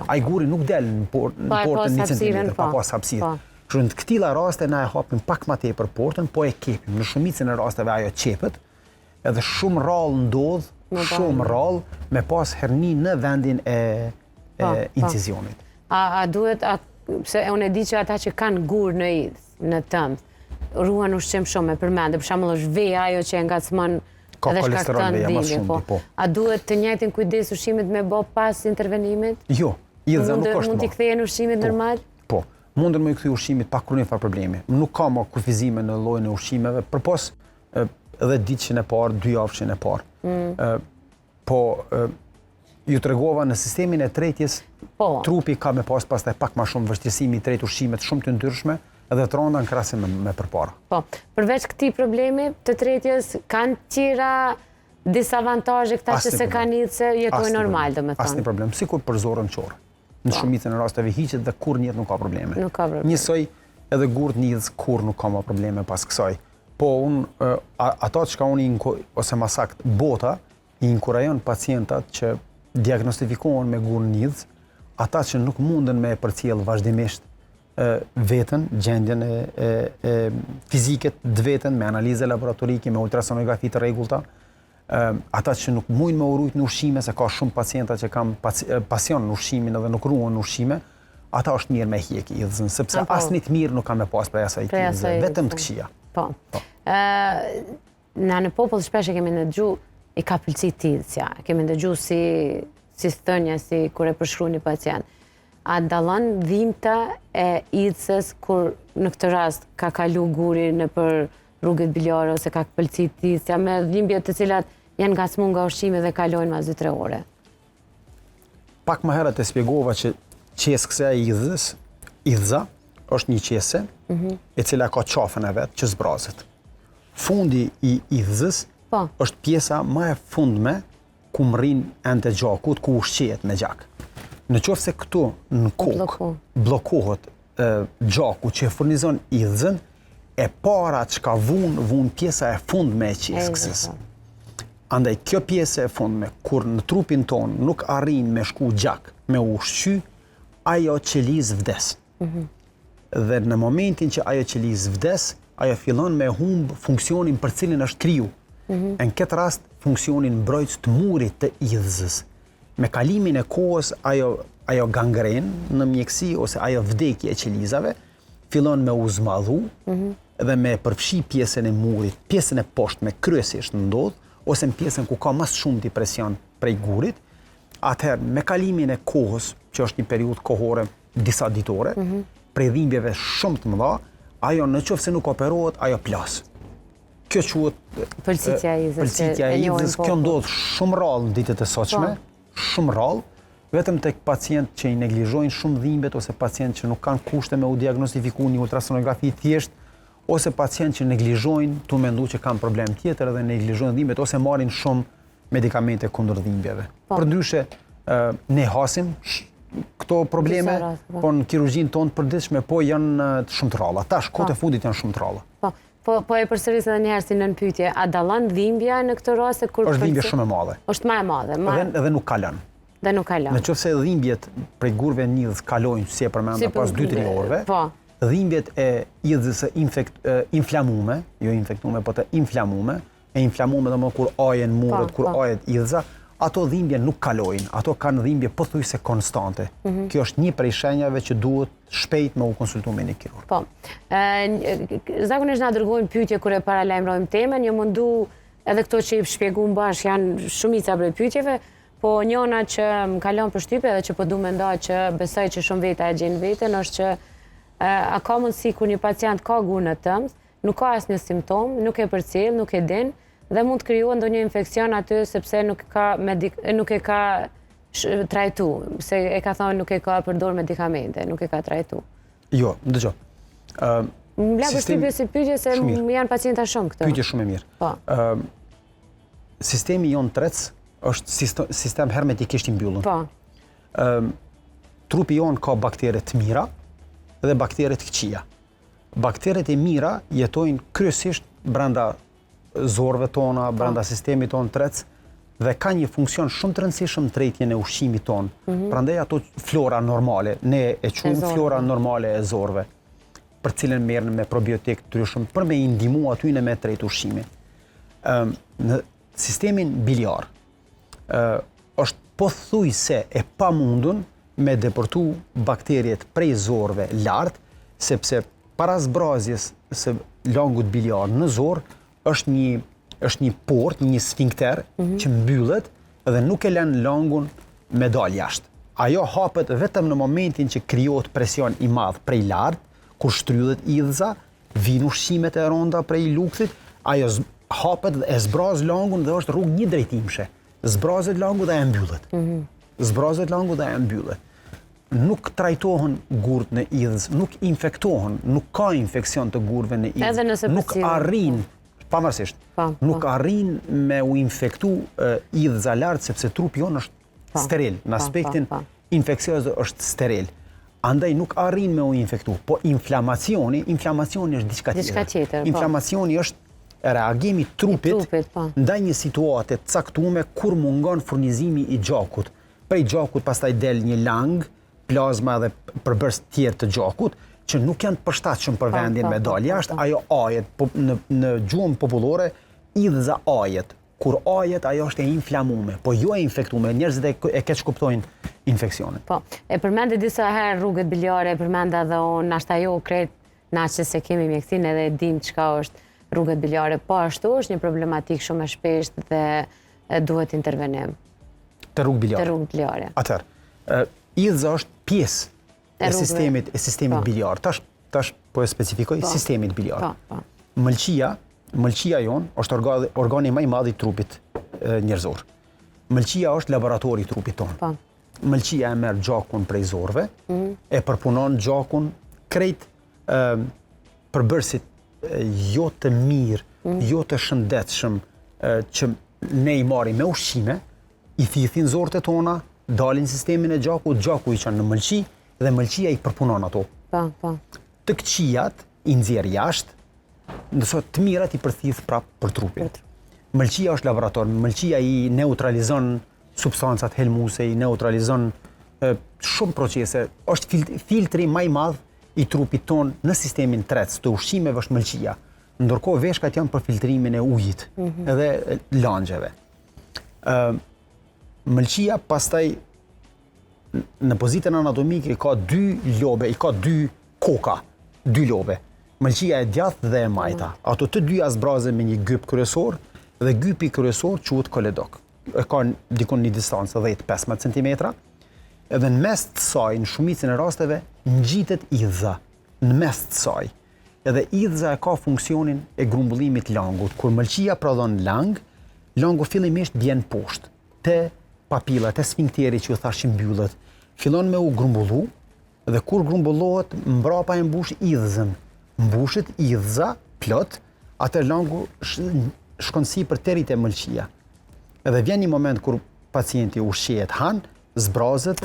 Speaker 2: Ai guri nuk del në portën 1 cm, pa pas hapësirë. Kështu në këtilla raste na e hapim pak më tepër portën, po e kepim. Në shumicën e rasteve ajo qepet, edhe shumë rrallë ndodh, shumë rrallë me pas herni në vendin e incizionit.
Speaker 1: A duhet, se unë e di që ata që kanë gur në idhë, në tëmbë, ruan ushqim shumë e përmende, për shembull është veja ajo që e ngacmon edhe shkakton dhimbje. A duhet të njëjtin kujdes ushqimit me bë pas intervenimit?
Speaker 2: Jo, idhja nuk është.
Speaker 1: Mund t'i kthehen ushqimit normal?
Speaker 2: Po. Mundën me i kthy ushqimit pa kurrë farë problemi. Nuk ka më kufizime në llojin e ushqimeve, përpos edhe ditëshin e parë, 2 javëshin e parë. Po ju tregova në sistemin e tretjes, trupi ka me pastaj pak më shumë vështirësimi i tret ushqimet shumë të ndryshme, edhe të rënda në krahasim me përpara. Po,
Speaker 1: përveç këtij problemi të tretjes, kanë tjera disavantazhe këta që se kanë idhë se jetojnë normal, domethënë.
Speaker 2: Asnjë problem, sikur për zorën qore. Në shumicën e rasteve hiqet dhe kur njët nuk ka probleme. Njësoj edhe gurt njës kur nuk ka ma probleme pas kësaj. Po ata që ka unë, ose ma sakt, bota, i inkurajon pacientat që diagnostifikohen me gurt njës, ata që nuk munden me përcjell vazhdimisht vetën, gjendjen e fiziket të vetën, me analize laboratorike, me ultrasonografi të rregullta, ata që nuk mujnë me urujt në ushqime, se ka shumë pacienta që kanë pasion në ushqimin edhe nuk ruan në ushqime, ata është mirë me hjek idhëzën, sepse asnjë të mirë nuk ka me pas prej asaj idhëzë, vetëm të këqija.
Speaker 1: Po. Në popull shpesh e kemi ndëgju i ka pëlqit idhësja, kemi ndëgju si thënje, si kur e përshkruan një pacient. A dallon dhimbta e idhësës kur në këtë rast ka kalu guri në për rrugët biliare ose ka këpëlcitisja me dhimbje të cilat janë ngacmuar nga ushqimi dhe kalojnë mas 2-3 ore.
Speaker 2: Pak më herët e spjegova që qeskëse e idhza është një qese e cila ka qafën e vetë që zbrazet. Fundi i idhzës është pjesa më e fundme ku mrin ende gjakut, ku ushqehet me gjak. Në qoftë se këtu në kokë bllokohet gjaku që furnizon idhzën, e para çka vun pjesa e fundme e qeskësës. Andaj kjo pjesë e fundme, kur në trupin ton nuk arrin me shku gjak, me ushqy, ajo qeliz vdes. Dhe në momentin që ajo qeliz vdes, ajo fillon me humb funksionin për cilin është kriju. Në këtë rast, funksionin mbrojtës të murit të idhzës. Me kalimin e kohës, ajo gangren në mjekësi ose ajo vdekje e qelizave, fillon me u zmadhu dhe me përfshi pjesën e murit, pjesën e poshtme kryesisht ndodh, ose në pjesën ku ka mas shumë të presion prej gurit, atëherë me kalimin e kohës, që është një periudhë kohore disa ditore, prej dhimbjeve shumë të mëdha, ajo në qoftë se nuk operohet, ajo plas. Kjo quhet
Speaker 1: pëlcitja e
Speaker 2: idhzës, kjo ndodh shumë rrallë në ditët e sotshme, shumë rrallë, vetëm tek pacient që i neglizhojnë shumë dhimbjet ose pacient që nuk kanë kushte me u diagnostifiku një ultrasonografi thjesht, ose pacient që neglizhojnë tu mendu që kanë problem tjetër dhe neglizhojnë dhimbjet ose marrin shumë medikamente kundër dhimbjeve. Përndryshe, ne hasim këto probleme, po në kirurgjinë tonë përditshme po janë shumë të rralla. Tash kohët e fundit janë shumë të rralla.
Speaker 1: Po e përsëris edhe një herë si nën pyetje, a dallon dhimbja në këtë rast kur
Speaker 2: është dhimbje shumë e madhe.
Speaker 1: Është më e madhe,
Speaker 2: edhe nuk ka lënë.
Speaker 1: Dhe nuk ka lënë.
Speaker 2: Nëse dhimbjet prej gurve nidhës kalojnë si e përmenda pas 2-3 orëve, dhimbjet e idhzës inflamume, jo infektume, po të inflamume, e inflamume dhe më kur ajen murët, kur ajet idhza, ato dhimbje nuk kalojnë, ato kanë dhimbje pothuajse konstante. Kjo është një prej shenjave që duhet shpejt me u konsultu me një kirurg.
Speaker 1: Po, zakonisht na dërgojnë pyetje kur e paralajmërojmë temën, jo mundu edhe këto që i shpjeguam bashkë janë shumica prej pyetjeve, po njëna që më kalon përshtypje dhe që po du mendoj që besoj që shumë veta e gjenë veten është që a ka mundësi kur një pacient ka gur në tëmbë, nuk ka asnjë simptom, nuk e përcjell, nuk e din dhe mund të krijohet ndonjë infekcion aty sepse nuk e ka trajtu, se e ka thonë nuk e ka përdor medikamente, nuk e ka trajtu.
Speaker 2: Jo, dëgjoj.
Speaker 1: Më la përshtypje si pyetje se janë pacienta shumë këto.
Speaker 2: Pyetje shumë e mirë.
Speaker 1: Po.
Speaker 2: Sistemi jon trec është sistem hermetikisht i mbyllur.
Speaker 1: Po.
Speaker 2: Trupi jon ka baktere të mira dhe baktere të këqija. Bakteret e mira jetojnë kryesisht brenda zorëve tona, brenda sistemit ton trec dhe ka një funksion shumë të rëndësishëm në tretjen e ushqimit ton. Prandaj ato flora normale, ne e quajmë flora normale e zorëve, për cilën merren me probiotik të ndryshëm për me i ndihmu aty në me tret ushqimin. Në sistemin biliar është pothuajse e pamundur me deportu bakterjet prej zorëve lart, sepse para zbrazjes së langut biliar në zorë është një port, një sfinkter që mbyllet dhe nuk e lën langun me dal jashtë. Ajo hapet vetëm në momentin që krijohet presion i madh prej lart, kur shtrydhet idhza, vijnë ushqimet e rënda prej lukthit, ajo hapet dhe e zbraz langun dhe është rrugë një drejtimshe. Zbrazet langu dhe e mbyllet. Zbrazet langu dhe e mbyllet. Nuk trajtohen gurt në idhës, nuk infektohen, nuk ka infekcion të gurve në idhës, nuk arrin, pavarësisht, nuk arrin me u infektu idhëza lartë, sepse trupi jonë është steril, në aspektin infekciozë është steril. Andaj nuk arrin me u infektu, po inflamacioni është diçka tjetër. Inflamacioni është reagimi trupit ndaj një situate të caktuar kur mungon furnizimi i gjakut. Prej gjakut pastaj del një lang, plazma dhe përbërës tjerë të gjakut, që nuk janë të përshtatshëm për vendin me dal jashtë, ajo ajet, në gjuhën popullore, idhëza ajet. Kur ajet, ajo është e inflamume, po jo e infektume, njerëzit e keq kuptojnë infeksionin.
Speaker 1: Po, e përmendë disa herë rrugët biliare, e përmendë edhe unë, ashta jo kret, na që se kemi mjekësinë edhe dim çka është rrugët biliare, po ashtu është një problematik shumë e shpeshtë dhe duhet intervenim.
Speaker 2: Te rrugë
Speaker 1: biliare.
Speaker 2: Atëherë, idhëza është pjesë e sistemit biliar. Tash po e specifikoj sistemit biliar. Mëlçia mëlçia jonë është organi më i madh i trupit njerëzor. Mëlçia është laboratori i trupit tonë. Mëlçia e merr gjakun prej zorëve, e përpunon gjakun krejt përbërësit jo të mirë, jo të shëndetshëm që ne i marrim me ushqime, i thithin zorët e tona, dalin sistemin e gjakut, gjaku i çon në mëlçi dhe mëlçia i përpunon ato. Të këqijat i nxjerr jashtë, ndërsa të mirat i përthith prapë për trupin. Mëlçia është laborator, mëlçia i neutralizon substancat helmuese, i neutralizon shumë procese, është filtri më i madh i trupit ton në sistemin tretës të ushqimeve është mëlçia. Ndërkohë veshkat janë për filtrimin e ujit edhe langjeve. Mëlçia pastaj në pozitën anatomike i ka dy lobe, i ka dy koka, dy lobe. Mëlçia e djathtë dhe e majta. Ato të dyja zbrazen me një gyp kryesor dhe gypi kryesor quhet koledok. E ka dikon një distancë 10-15 cm. Edhe në mes të saj, në shumicën e rasteve, ngjitet idhza. Në mes të saj. Edhe idhza e ka funksionin e grumbullimit langut. Kur mëlçia prodhon lang, langu fillimisht bjen poshtë, te papillat, te sfinkteri që ju thash që mbyllet. Fillon me u grumbullu, dhe kur grumbullohet, mbrapa e mbush idhzën. Mbushet idhza, plot, atë langu shkon sipër deri te mëlçia. Edhe vjen një moment kur pacienti ushqehet, han, zbrazet,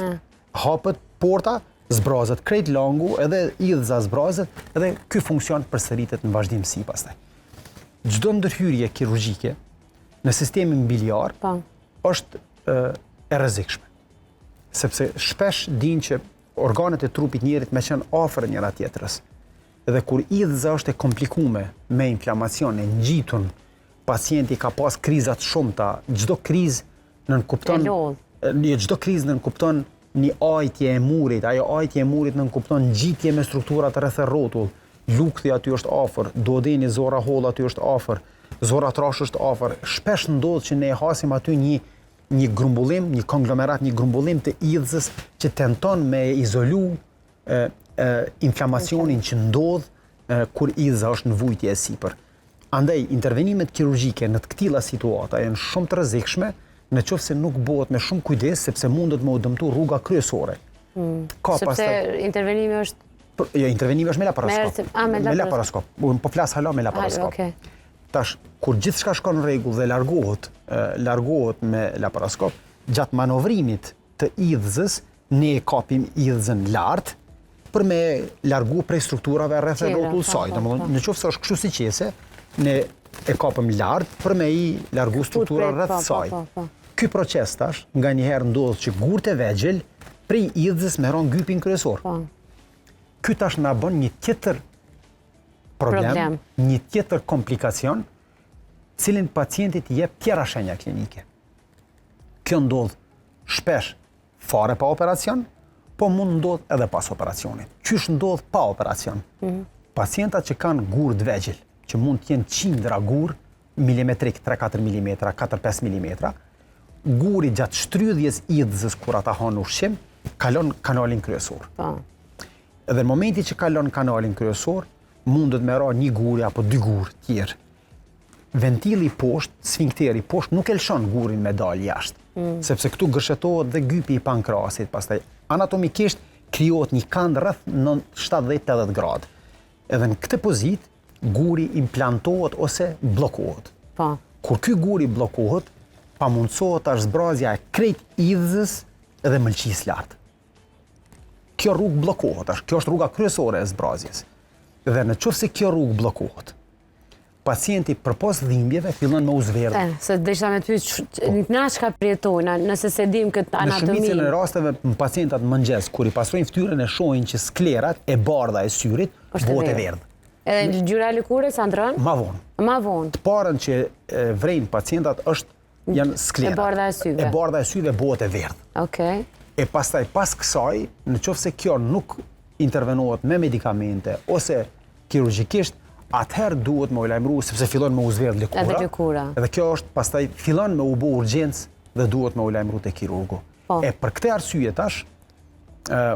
Speaker 2: hapet porta, zbrazet krejt langu, edhe idhza zbrazet, edhe ky funksion përsëritet në vazhdimsi pastaj. Çdo ndërhyrje kirurgjike në sistemin biliar është e rrezikshme. Sepse shpesh dinë që organet e trupit njerit me qenë afër njëra tjetrës. Edhe kur idhza është e komplikume me inflamacion e ngjitur, pacienti ka pas krizat shumëta, çdo krizë nënkupton një ajtje e murit, ajo ajtje e murit nënkupton ngjitje me strukturat rreth rrotull, lukthi aty është afër, duodeni zora holl aty është afër, zora trash është afër. Shpesh ndodh që ne hasim aty një grumbullim, një konglomerat, një grumbullim të idhzës që tenton me izolu inflamacionin që ndodh kur idhza është në vujtje e sipër. Andaj, intervenimet kirurgjike në të këtilla situata janë shumë të rrezikshme nëse nuk bëhet me shumë kujdes, sepse mundet me u dëmtu rruga kryesore.
Speaker 1: Sepse intervenimi është...
Speaker 2: Jo, intervenimi është me laparoskop. Me laparoskop. Po flas hala me laparoskop. Tash, kur gjithçka shkon në rregull dhe largohet me laparoskop, gjatë manovrimit të idhzës, ne e kapim idhzën lart për me largu prej strukturave rreth rrotull saj. Domethënë, nëse është kështu si qese, ne e kapëm lart për me i largu struktura rreth saj. Ky proces tash nganjëherë ndodh që gurt e vegjël prej idhzës merron gypin kryesor. Ky tash na bën një tjetër problem, një tjetër komplikacion, cilin pacientit i jep tjera shenja klinike. Kjo ndodh shpesh fare pa operacion, po mund ndodh edhe pas operacionit. Qysh ndodh pa operacion? Pacientat që kanë gur të vegjël, që mund të jenë qindra gur, milimetrik, 3-4 mm, 4-5 mm, guri gjatë shtrydhjes idhzës kur ata hanë ushqim, kalon kanalin kryesor. Edhe në momenti që kalon kanalin kryesor, mundet me ra një guri apo dy gur tjerë. Ventili poshtë, sfinkteri poshtë nuk e lëshon gurin me dal jashtë, sepse këtu gërshetohet dhe gypi i pankrasit, pastaj anatomikisht krijohet një kand rreth 70-80 gradë. Edhe në këtë pozitë guri implantohet ose bllokohet. Kur ky guri bllokohet, pamundsohet tash zbrazja e krejt idhzës dhe mëlçisë lart. Kjo rrugë bllokohet tash, kjo është rruga kryesore e zbrazjes. Dhe nëse kjo rrugë bllokohet, pacienti përpos dhimbjeve fillon me u zverdh.
Speaker 1: Se desha me ty, na çka përjetojnë, nëse se dim këtë anatomi.
Speaker 2: Në shumicën e rasteve pacientat mëngjes kur i pastrojnë fytyrën e shohin që sklerat e bardha e syrit bëhet e verdhë.
Speaker 1: Edhe ngjyra e lëkurës ndron?
Speaker 2: Ma vonë.
Speaker 1: Ma vonë.
Speaker 2: Të parën që vrejnë pacientat janë sklerat.
Speaker 1: E bardha e syve.
Speaker 2: E bardha e syve bëhet e verdhë.
Speaker 1: Okej.
Speaker 2: E pastaj pas kësaj, nëse kjo nuk intervenohet me medikamente ose kirurgjikisht, atëherë duhet me u lajmëru sepse fillon me u zverdh lëkura. Edhe kjo është pastaj fillon me u bë urgjencë dhe duhet me u lajmëru te kirurgu. E për këtë arsye tash,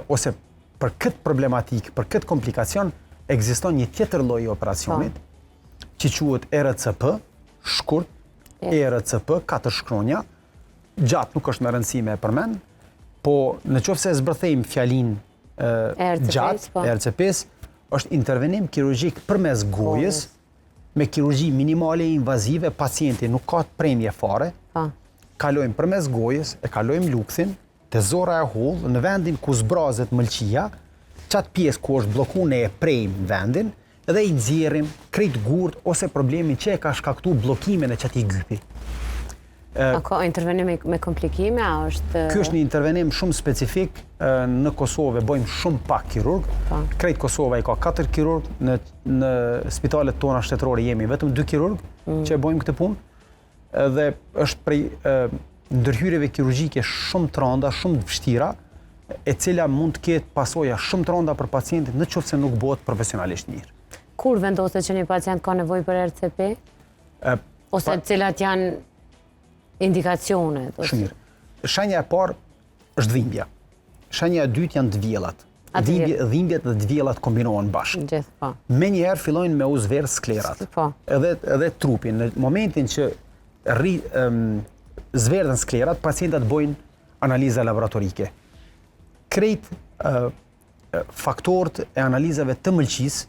Speaker 2: ose për këtë problematik, për këtë komplikacion, ekziston një tjetër lloj operacionit, që quhet ERCP, shkurt, ERCP, 4 shkronja, gjatë nuk është me rëndësi me përmend, po në qoftë se zbërthejmë fjalin gjatë, ERCP-s, është intervenim kirurgjik përmes gojës, me kirurgji minimale e invazive, pacienti nuk ka të premje fare, kalojmë përmes gojës, e kalojmë lukthin, te zora e hollë, në vendin ku zbrazet mëlçia, qatë pjesë ku është bloku ne e prejmë vendin, edhe i nxjerrim krejt gurt ose problemin që e ka shkaktu blokimin e qatij gypi.
Speaker 1: A ka intervenim me komplikime?
Speaker 2: Ky është një intervenim shumë specifik. Në Kosovë bëjmë shumë pak kirurg. Krejt Kosova i ka 4 kirurg, në spitalet tona shtetërore jemi vetëm 2 kirurg që bëjmë këtë punë. Dhe është prej ndërhyrjeve kirurgjike shumë të rënda, shumë të vështira, e cila mund të ketë pasoja shumë të rënda për pacientin nëse nuk bëhet profesionalisht mirë.
Speaker 1: Kur vendoset që një pacient ka nevojë për RCP? Ose cilat janë indikacionet?
Speaker 2: Shumë mirë. Shenja e parë është dhimbja. Shenja e dytë janë dvjellat. Dhimbjet dhe dvjellat kombinohen bashkë.
Speaker 1: Gjithë, po.
Speaker 2: Menjëherë fillojnë me u zverë sklerat.
Speaker 1: Po.
Speaker 2: Edhe trupin. Në momentin që zverën sklerat, pacientat bojnë analiza laboratorike. Krejt faktorët e analizave të mëlçisë,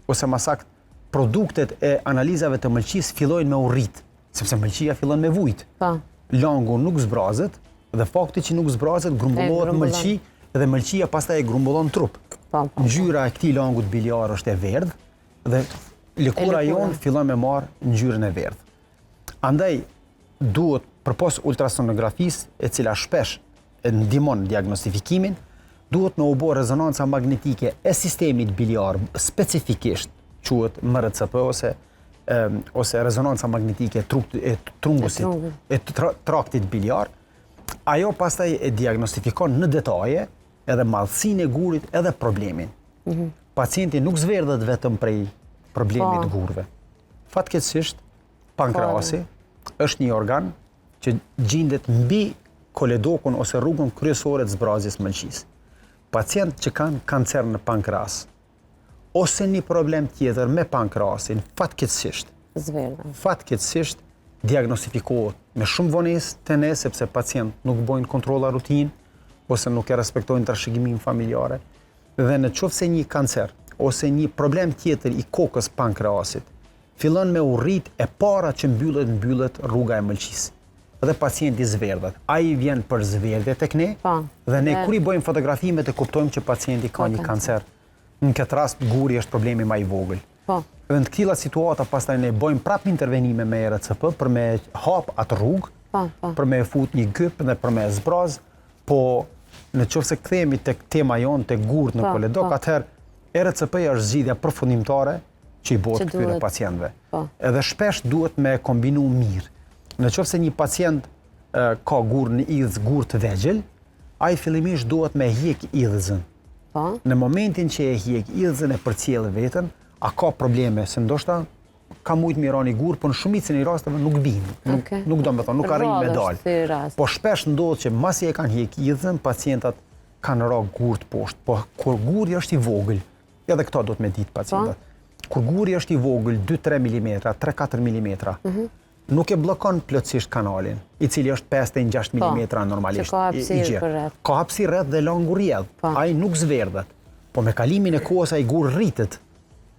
Speaker 2: ose më saktë, produktet e analizave të mëlçisë fillojnë me u rrit, sepse mëlçia fillon me vujt. Langu nuk zbrazet, dhe fakti që nuk zbrazet grumbullohet mëlçi, dhe mëlçia pastaj e grumbullon trup. Ngjyra e këtij langut biliar është e verdhë, dhe lëkura jonë fillon me marrë ngjyrën e verdhë. Andaj duhet përpos ultrasonografisë, e cila shpesh e ndihmon diagnostifikimin, duhet me u bë rezonanca magnetike e sistemit biliar, specifikisht quhet MRCP ose rezonanca magnetike e trungusit, e traktit biliar. Ajo pastaj e diagnostifikon në detaje edhe madhësinë e gurit edhe problemin. Pacienti nuk zverdhet vetëm prej problemit gurve. Fatkeqësisht, pankrasi është një organ që gjendet mbi koledokun ose rrugën kryesore të zbrazjes mëlçisë. Pacient që kanë kancer në pankras, ose një problem tjetër me pankrasin, fatkeqësisht diagnostifikohet me shumë vonesë te ne, sepse pacient nuk bojnë kontrolla rutinë, ose nuk e respektojnë trashëgiminë familjare, dhe në qoftë se një kancer, ose një problem tjetër i kokës pankrasit, fillon me u rrit e para që mbyllet rruga e mëlçisë. Dhe pacienti zverdhet. Ai vjen për zverdhje tek ne, dhe ne kur i bëjmë fotografimet e kuptojmë që pacienti ka një kancer. Në këtë rast guri është problemi më i vogël. Dhe në këtilla situata pastaj ne bëjmë prap intervenime me ERCP për me hap atë rrugë, për me fut një gyp dhe për me zbraz, po në qoftë se kthehemi tek tema jonë tek gurt në koledok, atëherë ERCP është zgjidhja përfundimtare që i bëhet këtyre pacientëve. Edhe shpesh duhet me kombinu mirë. Në qoftë se një pacient ka gurë në idhës gurë të vegjël, ai fillimisht duhet me hjek idhëzën. Në momentin që e hjek idhëzën e përcjell veten, a ka probleme, se ndoshta ka mujt me rani gurë, po në shumicën e rasteve nuk binë. Nuk do me thonë, nuk arrin me dalë. Po shpesh ndodh që masi e kanë hjek idhëzën, pacientat kanë ra gurë të poshtë. Po kur guri është i vogël, edhe këto do të me ditë pacientat. Kur guri është i vogël 2-3 mm, 3-4 mm, nuk e bllokon plotësisht kanalin, i cili është 5-6 mm normalisht. Ka hapësirë rreth dhe langu rrjedh. Ai nuk zverdhet. Po me kalimin e kohës ai gur rritet,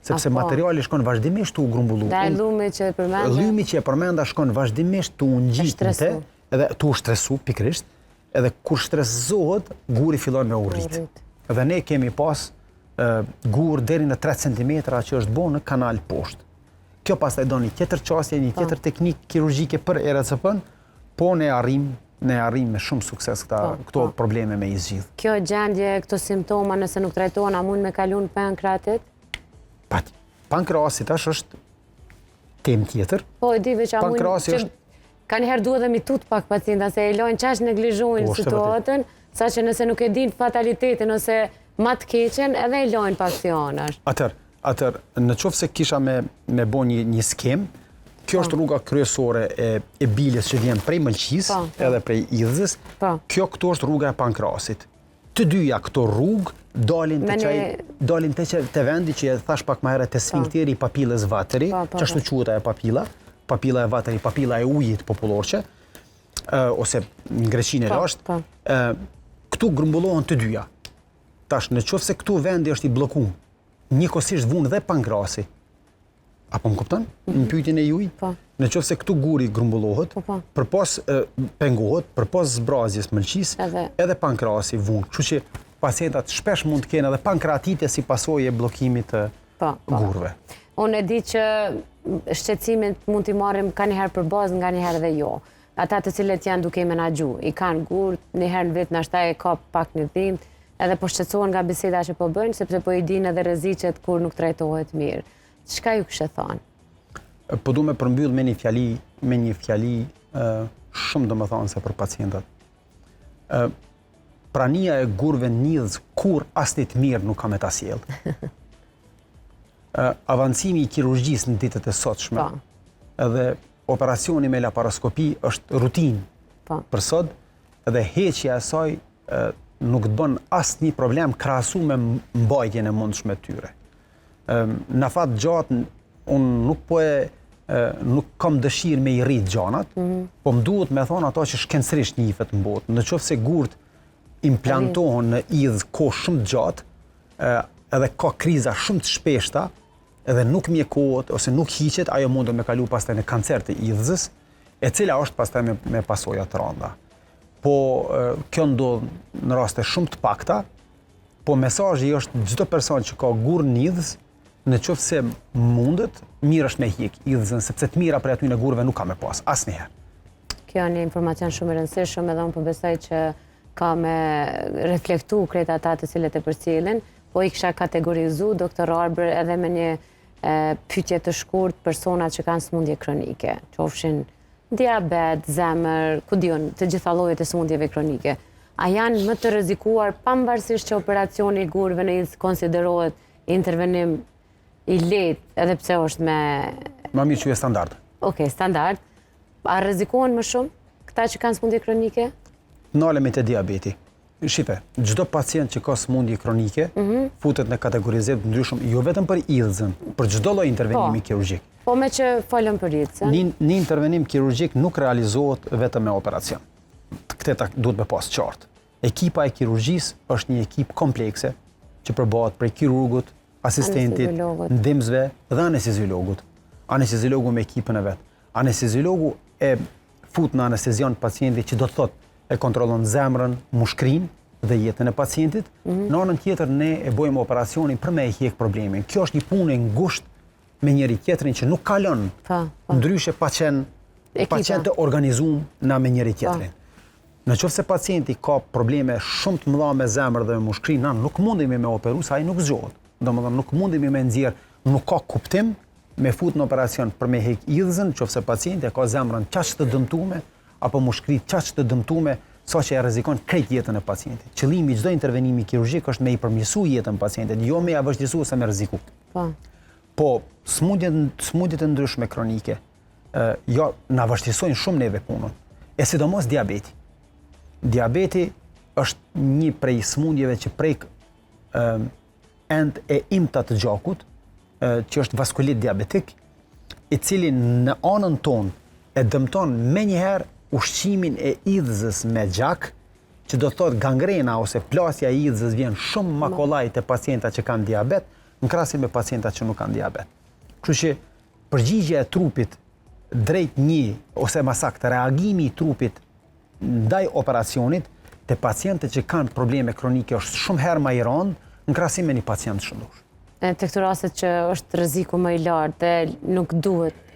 Speaker 2: sepse materiali shkon vazhdimisht tu grumbullu. Llymi që e përmenda shkon vazhdimisht tu ngjitente, edhe tu shtresu pikërisht, edhe kur shtresohet, guri fillon me u rrit. Dhe ne kemi pas gur deri në 3 cm që është bën në kanal poshtë. Kjo pastaj do një tjetër qasje, një tjetër teknikë kirurgjike për ERCP-n, po ne arrim me shumë sukses këto probleme me i zgjidh.
Speaker 1: Kjo gjendje, këto simptoma, nëse nuk trajtohen, a mund me kalun pankratit?
Speaker 2: Pankrasi tash është temë tjetër.
Speaker 1: Po, e di veç a mund që ka njëherë duhet dhe mi tut pak pacienta, se e lojnë qash neglizhojnë situatën, sa që nëse nuk e din fatalitetin ose ma të keqen, edhe e lojnë pak si anash.
Speaker 2: Atër, në qoftë se kisha me bo një skem, kjo është rruga kryesore e biljes që vjen prej mëlçisë edhe prej idhëzës, kjo këto është rruga e pankrasit. Të dyja këto rrugë dalin të vendi që e thash pak më herët të sfinkteri i papilës vateri, që ashtu quhet ajo papila e vateri, papila e ujit popullorçe, ose në Greqinë e lashtë, këtu grumbullohen të dyja. Tash, në qoftë se këtu vendi është i bllokuar, njëkohësisht vun dhe pankrasi. Apo më kupton? Në pyetjen e juaj? Në qoftë se këtu guri grumbullohet, përpas pengohet, përpas zbrazjes mëlçisë, edhe pankrasi vun. Kështu që pacientat shpesh mund të kenë edhe pankreatite si pasojë e bllokimit të gurëve.
Speaker 1: Unë e di që shqetësimet mund t'i marrim ka njëherë për bazë, nga njëherë dhe jo. Ata të cilët janë duke menaxhu, i kanë gurë, njëherë në vit nashta e ka pak një dhimbje, edhe po shqetësohen nga biseda që po bëjnë, sepse po i dinë edhe rreziqet kur nuk trajtohet mirë. Çka ju kishte thënë?
Speaker 2: Po du me përmbyll me një fjali shumë domethënëse për pacientat. Prania e gurëve nidhës kur asnjë të mirë nuk ka me ta sjell. Avancimi i kirurgjisë në ditët e sotshme, edhe operacioni me laparoskopi është rutinë për sot, edhe heqja e saj nuk të bën asnjë problem krahasu me mbajtjen e mundshme të tyre. Në fat gjatë, unë nuk kam dëshirë me i rrit gjanat, po më duhet me thonë ato që shkencërisht njihet në botë. Në qoftë se gurt implantohen në idhë kohë shumë të gjatë, edhe ka kriza shumë të shpeshta, edhe nuk mjekohet ose nuk hiqet, ajo mund të me kalu pastaj në kancer të idhësës, e cila është pastaj me pasoja të rënda. Po kjo ndodh në raste shumë të pakta, po mesazhi është çdo person që ka gurë në idhës, në qoftë se mundet, mirë është me hiq idhësën, sepse të mira për aty në gurëve nuk ka me pas, asnjëherë.
Speaker 1: Kjo është një informacion shumë i rëndësishëm, edhe unë po besoj që ka me reflektu krejt ata të cilët e përcjellin, po i kisha kategorizu doktor Arber edhe me një pyetje të shkurt personat që kanë sëmundje kronike, qofshin diabet, zemër, ku diun, të gjitha llojet e sëmundjeve kronike. A janë më të rrezikuar pavarësisht që operacioni i gurëve në idhë konsiderohet intervenim i lehtë, edhe pse është me...
Speaker 2: Ma mirë që e standard.
Speaker 1: Okej, standard. A rrezikohen më shumë këta që kanë sëmundje kronike?
Speaker 2: Nale me të diabeti. Shife, çdo pacient që ka sëmundje kronike futet në kategorizimet të ndryshme, jo vetëm për idhësën, për çdo lloj intervenimi kirurgjik.
Speaker 1: Po me që folëm për idhësën.
Speaker 2: Një intervenim kirurgjik nuk realizohet vetëm me operacion. Këtë duhet me pas qartë. Ekipa e kirurgjisë është një ekip komplekse që përbohet prej kirurgut, asistentit, ndihmësve dhe anesteziologut. Anesteziologu me ekipën e vet. Anesteziologu e fut në anestezion pacientin që do të thotë e kontrollon zemrën, mushkrinë dhe jetën e pacientit. Në anën tjetër ne e bëjmë operacionin për me e hiq problemin. Kjo është një punë e ngushtë me njëri tjetrin që nuk kalon. Ndryshe pa qenë të organizuar na me njëri tjetrin. Në qoftë se pacienti ka probleme shumë të mëdha me zemrën dhe me mushkrinë, na nuk mundemi me operu, sa ai nuk zgjohet. Domethënë nuk mundemi me nxjerr, nuk ka kuptim me fut në operacion për me heq idhësën, nëse pacienti ka zemrën kaq të dëmtuar apo mushkrit kaq të dëmtuar, saqë e rrezikon krejt jetën e pacientit. Qëllimi i çdo intervenimi kirurgjik është me i përmirësuar jetën e pacientit, jo me ia vështirësuar ose me rreziku. Po sëmundjet e ndryshme kronike, jo na vështirësojnë shumë neve punën. E sidomos diabeti. Diabeti është një prej sëmundjeve që prek end e imta të gjakut, që është vaskulit diabetik, i cili në anën tonë e dëmton menjëherë ushqimin e idhësës me gjak, që do të thotë gangrena ose plasja e idhësës vjen shumë më kollaj te pacientat që kanë diabet, në krahasim me pacientat që nuk kanë diabet. Kështu që përgjigjja e trupit drejt ose më saktë reagimi i trupit ndaj operacionit te pacientët që kanë probleme kronike është shumë herë më i rëndë në krahasim me një pacient të shëndosh.
Speaker 1: Te këto raste që është rreziku më i lartë dhe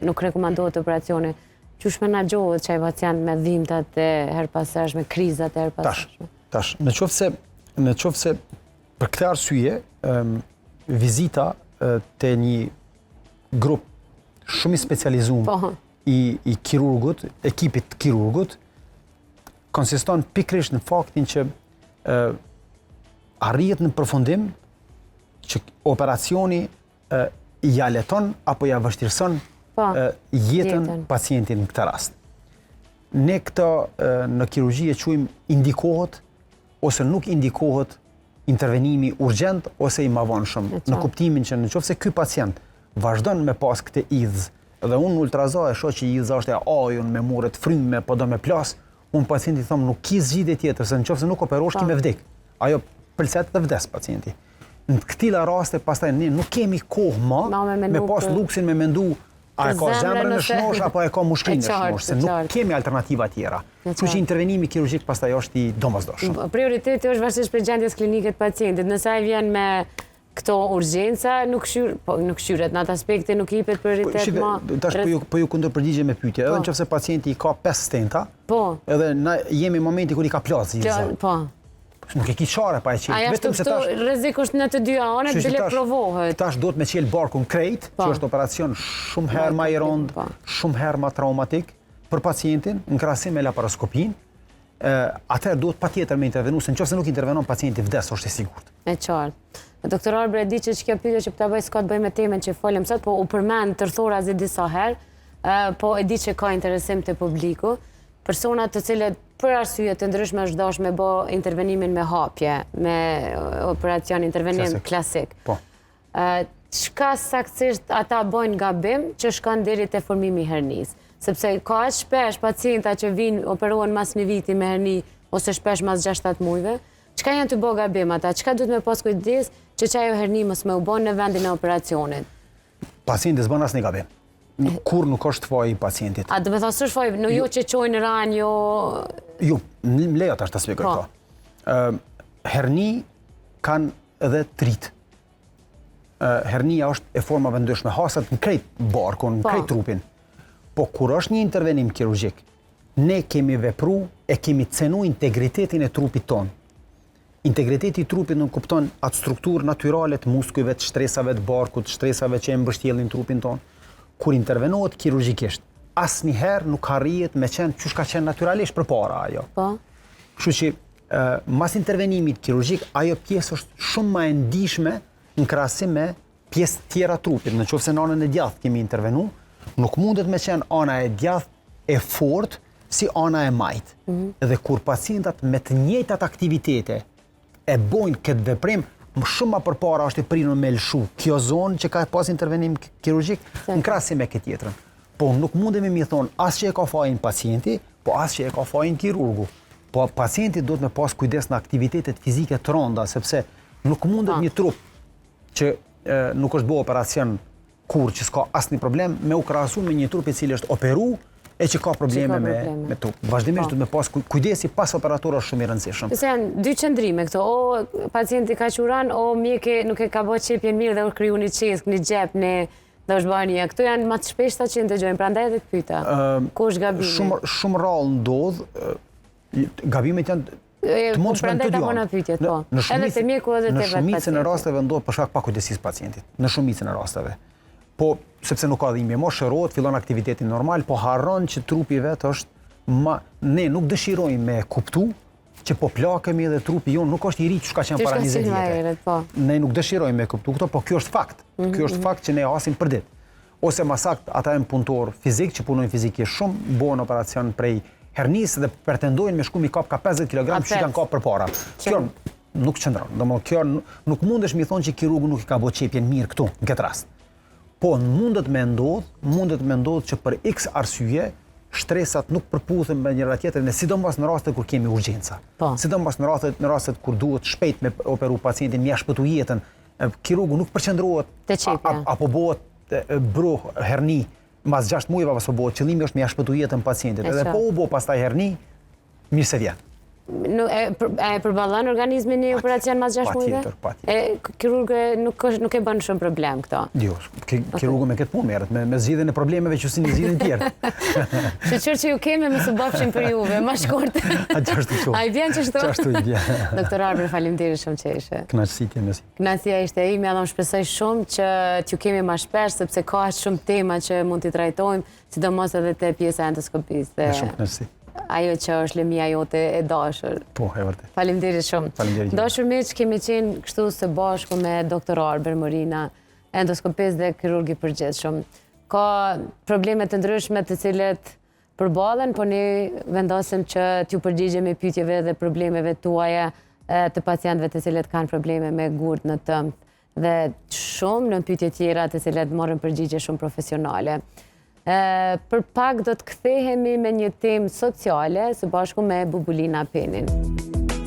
Speaker 1: nuk rekomandohet operacioni, qysh menaxhohet çaj pacient me dhimbtat e herpasashme, krizat e herpasashme?
Speaker 2: Tash, në qoftë se për këtë arsye, vizita te një grup shumë i specializuar i kirurgut, ekipit të kirurgut, konsiston pikërisht në faktin që arrihet në përfundim që operacioni ja leton apo ja vështirëson jetën pacientit në këtë rast. Ne këtë në kirurgji e quajmë indikohet ose nuk indikohet intervenimi urgjent ose i mavonshëm, në kuptimin që nëse ky pacient vazhdon me pas këtë idhë, dhe unë në ultrazo e shoh që idhëza është e ajun me muret fryme, po do me plas, unë pacienti them nuk ki zgjidhje tjetër, se nëse nuk operosh ti me vdek. Ajo pëlqet dhe vdes pacienti. Në këtilla raste pastaj ne nuk kemi kohë me pas luksin me mendu a e ka zemrën në shnosh apo e ka mushkrin në shnosh, se nuk kemi alternativa tjera. Kështu që intervenimi kirurgjik pastaj është i domosdoshëm.
Speaker 1: Prioriteti është varësisht për gjendjes klinike të pacientit. Nëse ai vjen me këto urgjenca, nuk shyrret në atë aspekte, nuk i jepet prioritet më.
Speaker 2: Tash po ju kundërpërgjigje me pyetje, edhe nëse pacienti i ka 5 stenta, edhe na jemi në momenti kur i ka plasë zgjidhja.
Speaker 1: Po.
Speaker 2: Nuk e ki çare pa e qenë.
Speaker 1: Vetëm se tash rrezik është në të dy anët, bile provohet.
Speaker 2: Tash duhet me qel barkun krejt, që është operacion shumë herë më i rënd, shumë herë më traumatik për pacientin, në krahasim me laparoskopinë. Atëherë duhet patjetër me intervenu, se nëse nuk intervenon pacienti vdes, është i sigurt.
Speaker 1: E qartë. Doktor Arber, e di që kjo pyetje që ta bëj s'ka të bëjë me temën që folëm sot, po u përmend tërthorazi disa herë, po e di që ka interesim te publiku, persona të cilët për arsye të ndryshme është dashur me bë intervenimin me hapje, me operacion intervenim klasik.
Speaker 2: Po.
Speaker 1: Çka saktësisht ata bëjnë gabim që shkon deri te formimi i hernisë? Sepse ka aq shpesh pacienta që vinë operohen mas një viti me herni ose shpesh mas 6-7 muajve. Çka janë të bë gabim ata? Çka duhet me pas kujdes që ajo herni mos më u bën në vendin e operacionit?
Speaker 2: Pacienti s'bën asnjë gabim. Kur nuk është faji i pacientit.
Speaker 1: A do të thotë s'është faji, jo që çojnë ran, jo.
Speaker 2: Jo, më lejo tash ta shpjegoj këtë. Herni kanë edhe trit. Hernia është e formave ndryshme, hasat në krejt barkun, në krejt trupin. Po kur është një intervenim kirurgjik, ne kemi vepru e kemi cenu integritetin e trupit ton. Integriteti i trupit nuk kupton atë strukturë natyrale të muskujve, të shtresave të barkut, shtresave që e mbështjellin trupin ton. Kur intervenohet kirurgjikisht, asnjëherë nuk arrihet me qenë çush ka qenë natyralisht përpara ajo.
Speaker 1: Po.
Speaker 2: Kështu që mas intervenimit kirurgjik, ajo pjesë është shumë më e ndihshme në krahasim me pjesë tjera trupit. Nëse në anën e djathtë kemi intervenu, nuk mundet me qenë ana e djathtë e fortë si ana e majt. Dhe kur pacientat me të njëjtat aktivitete e bojnë këtë veprim, shumë më përpara është i prinur me lëshu kjo zonë që ka pas intervenim kirurgjik në krahasim me këtë tjetrën. Po nuk mundemi mi thonë as që e ka fajin pacienti, po as që e ka fajin kirurgu. Po pacienti duhet me pas kujdes në aktivitetet fizike të rënda, sepse nuk mundet një trup që nuk është bërë operacion kur që s'ka asnjë problem me u krahasu me një trup i cili është operu e që ka probleme me trup. Vazhdimisht duhet me pas kujdesi pas operatorë është shumë i rëndësishëm.
Speaker 1: Se janë dy qëndrime këto, o pacienti ka quran, o mjeki nuk e ka bërë qepjen mirë dhe u kriju një çesk, një xhep, dhe është bërë një. Këto janë më të shpeshta që ndëgjojmë, prandaj edhe të pyeta. Ku është gabimi?
Speaker 2: Shumë rrallë ndodh, gabimet janë të mundshme në të dy anë. Në shumicën e rasteve ndodh për shkak pakujdesis pacientit. Në shumicën e rasteve. Po, sepse nuk ka dhimbje, mosh shërohet, fillon aktivitetin normal, po harron që trupi vetë është ne nuk dëshirojmë me kuptu që po plakemi edhe trupi jonë nuk është i ri që ka qenë para 20 vjetë. Ne nuk dëshirojmë me kuptu këto, po kjo është fakt. Kjo është fakt që ne hasim për ditë. Ose më saktë ata janë punëtor fizik që punojnë fizikisht shumë, bëhen operacion prej hernisë dhe pretendojnë me shku mi kap ka 50 kg që kanë kap përpara. Kjo nuk qëndron. Domethënë kjo nuk mundesh mi thonë që kirurgu nuk i ka bërë qepjen mirë këtu në këtë rast. Po mundet me ndodh që për X arsye shtresat nuk përputhen me njëra tjetrën, sidomos në rastet kur kemi urgjenca. Sidomos në rastet kur duhet shpejt me operu pacientin, mja shpëtu jetën, kirurgu nuk përqendrohet apo bëhet bruh herni mas 6 muajve apo bëhet, qëllimi është mja shpëtu jetën pacientit. Edhe po u bë pastaj herni, mirë se vjen.
Speaker 1: E përballon organizmin një operacion mas 6 muajve?
Speaker 2: Patjetër.
Speaker 1: Kirurgu nuk e bën shumë problem këto.
Speaker 2: Jo, kirurgu me këtë punë merret, me zgjidhjen e problemeve që si një zgjidhjen tjerë.
Speaker 1: Shqyrë që ju kemi me së bafshin për juve, ma shkurt. A i vjen që shto?
Speaker 2: Qashtu i vjen.
Speaker 1: Doktor Arber, faleminderit shumë që ishe.
Speaker 2: Kënaqësi kemi.
Speaker 1: Kënaqësia ishte ime, edhe shpresoj shumë që t'ju kemi më shpesh, sepse ka shumë tema që mund t'i trajtojmë, sidomos edhe te pjesa endoskopisë.
Speaker 2: Shumë kënaqësi.
Speaker 1: Ajo që është lemia jote e dashur.
Speaker 2: Po, e vërtet.
Speaker 1: Faleminderit shumë.
Speaker 2: Faleminderit.
Speaker 1: Dashur miq, kemi qenë kështu së bashku me doktor Arber Morina, endoskopist dhe kirurg i përgjithshëm. Ka probleme të ndryshme të cilet përballen, po ne vendosim që t'ju përgjigjemi pyetjeve dhe problemeve tuaja të pacientëve të cilët kanë probleme me gurt në tëmp dhe shumë në pyetje tjera të cilat morën përgjigje shumë profesionale. Për pak do të kthehemi me një temë sociale së bashku me Bubulina Penin.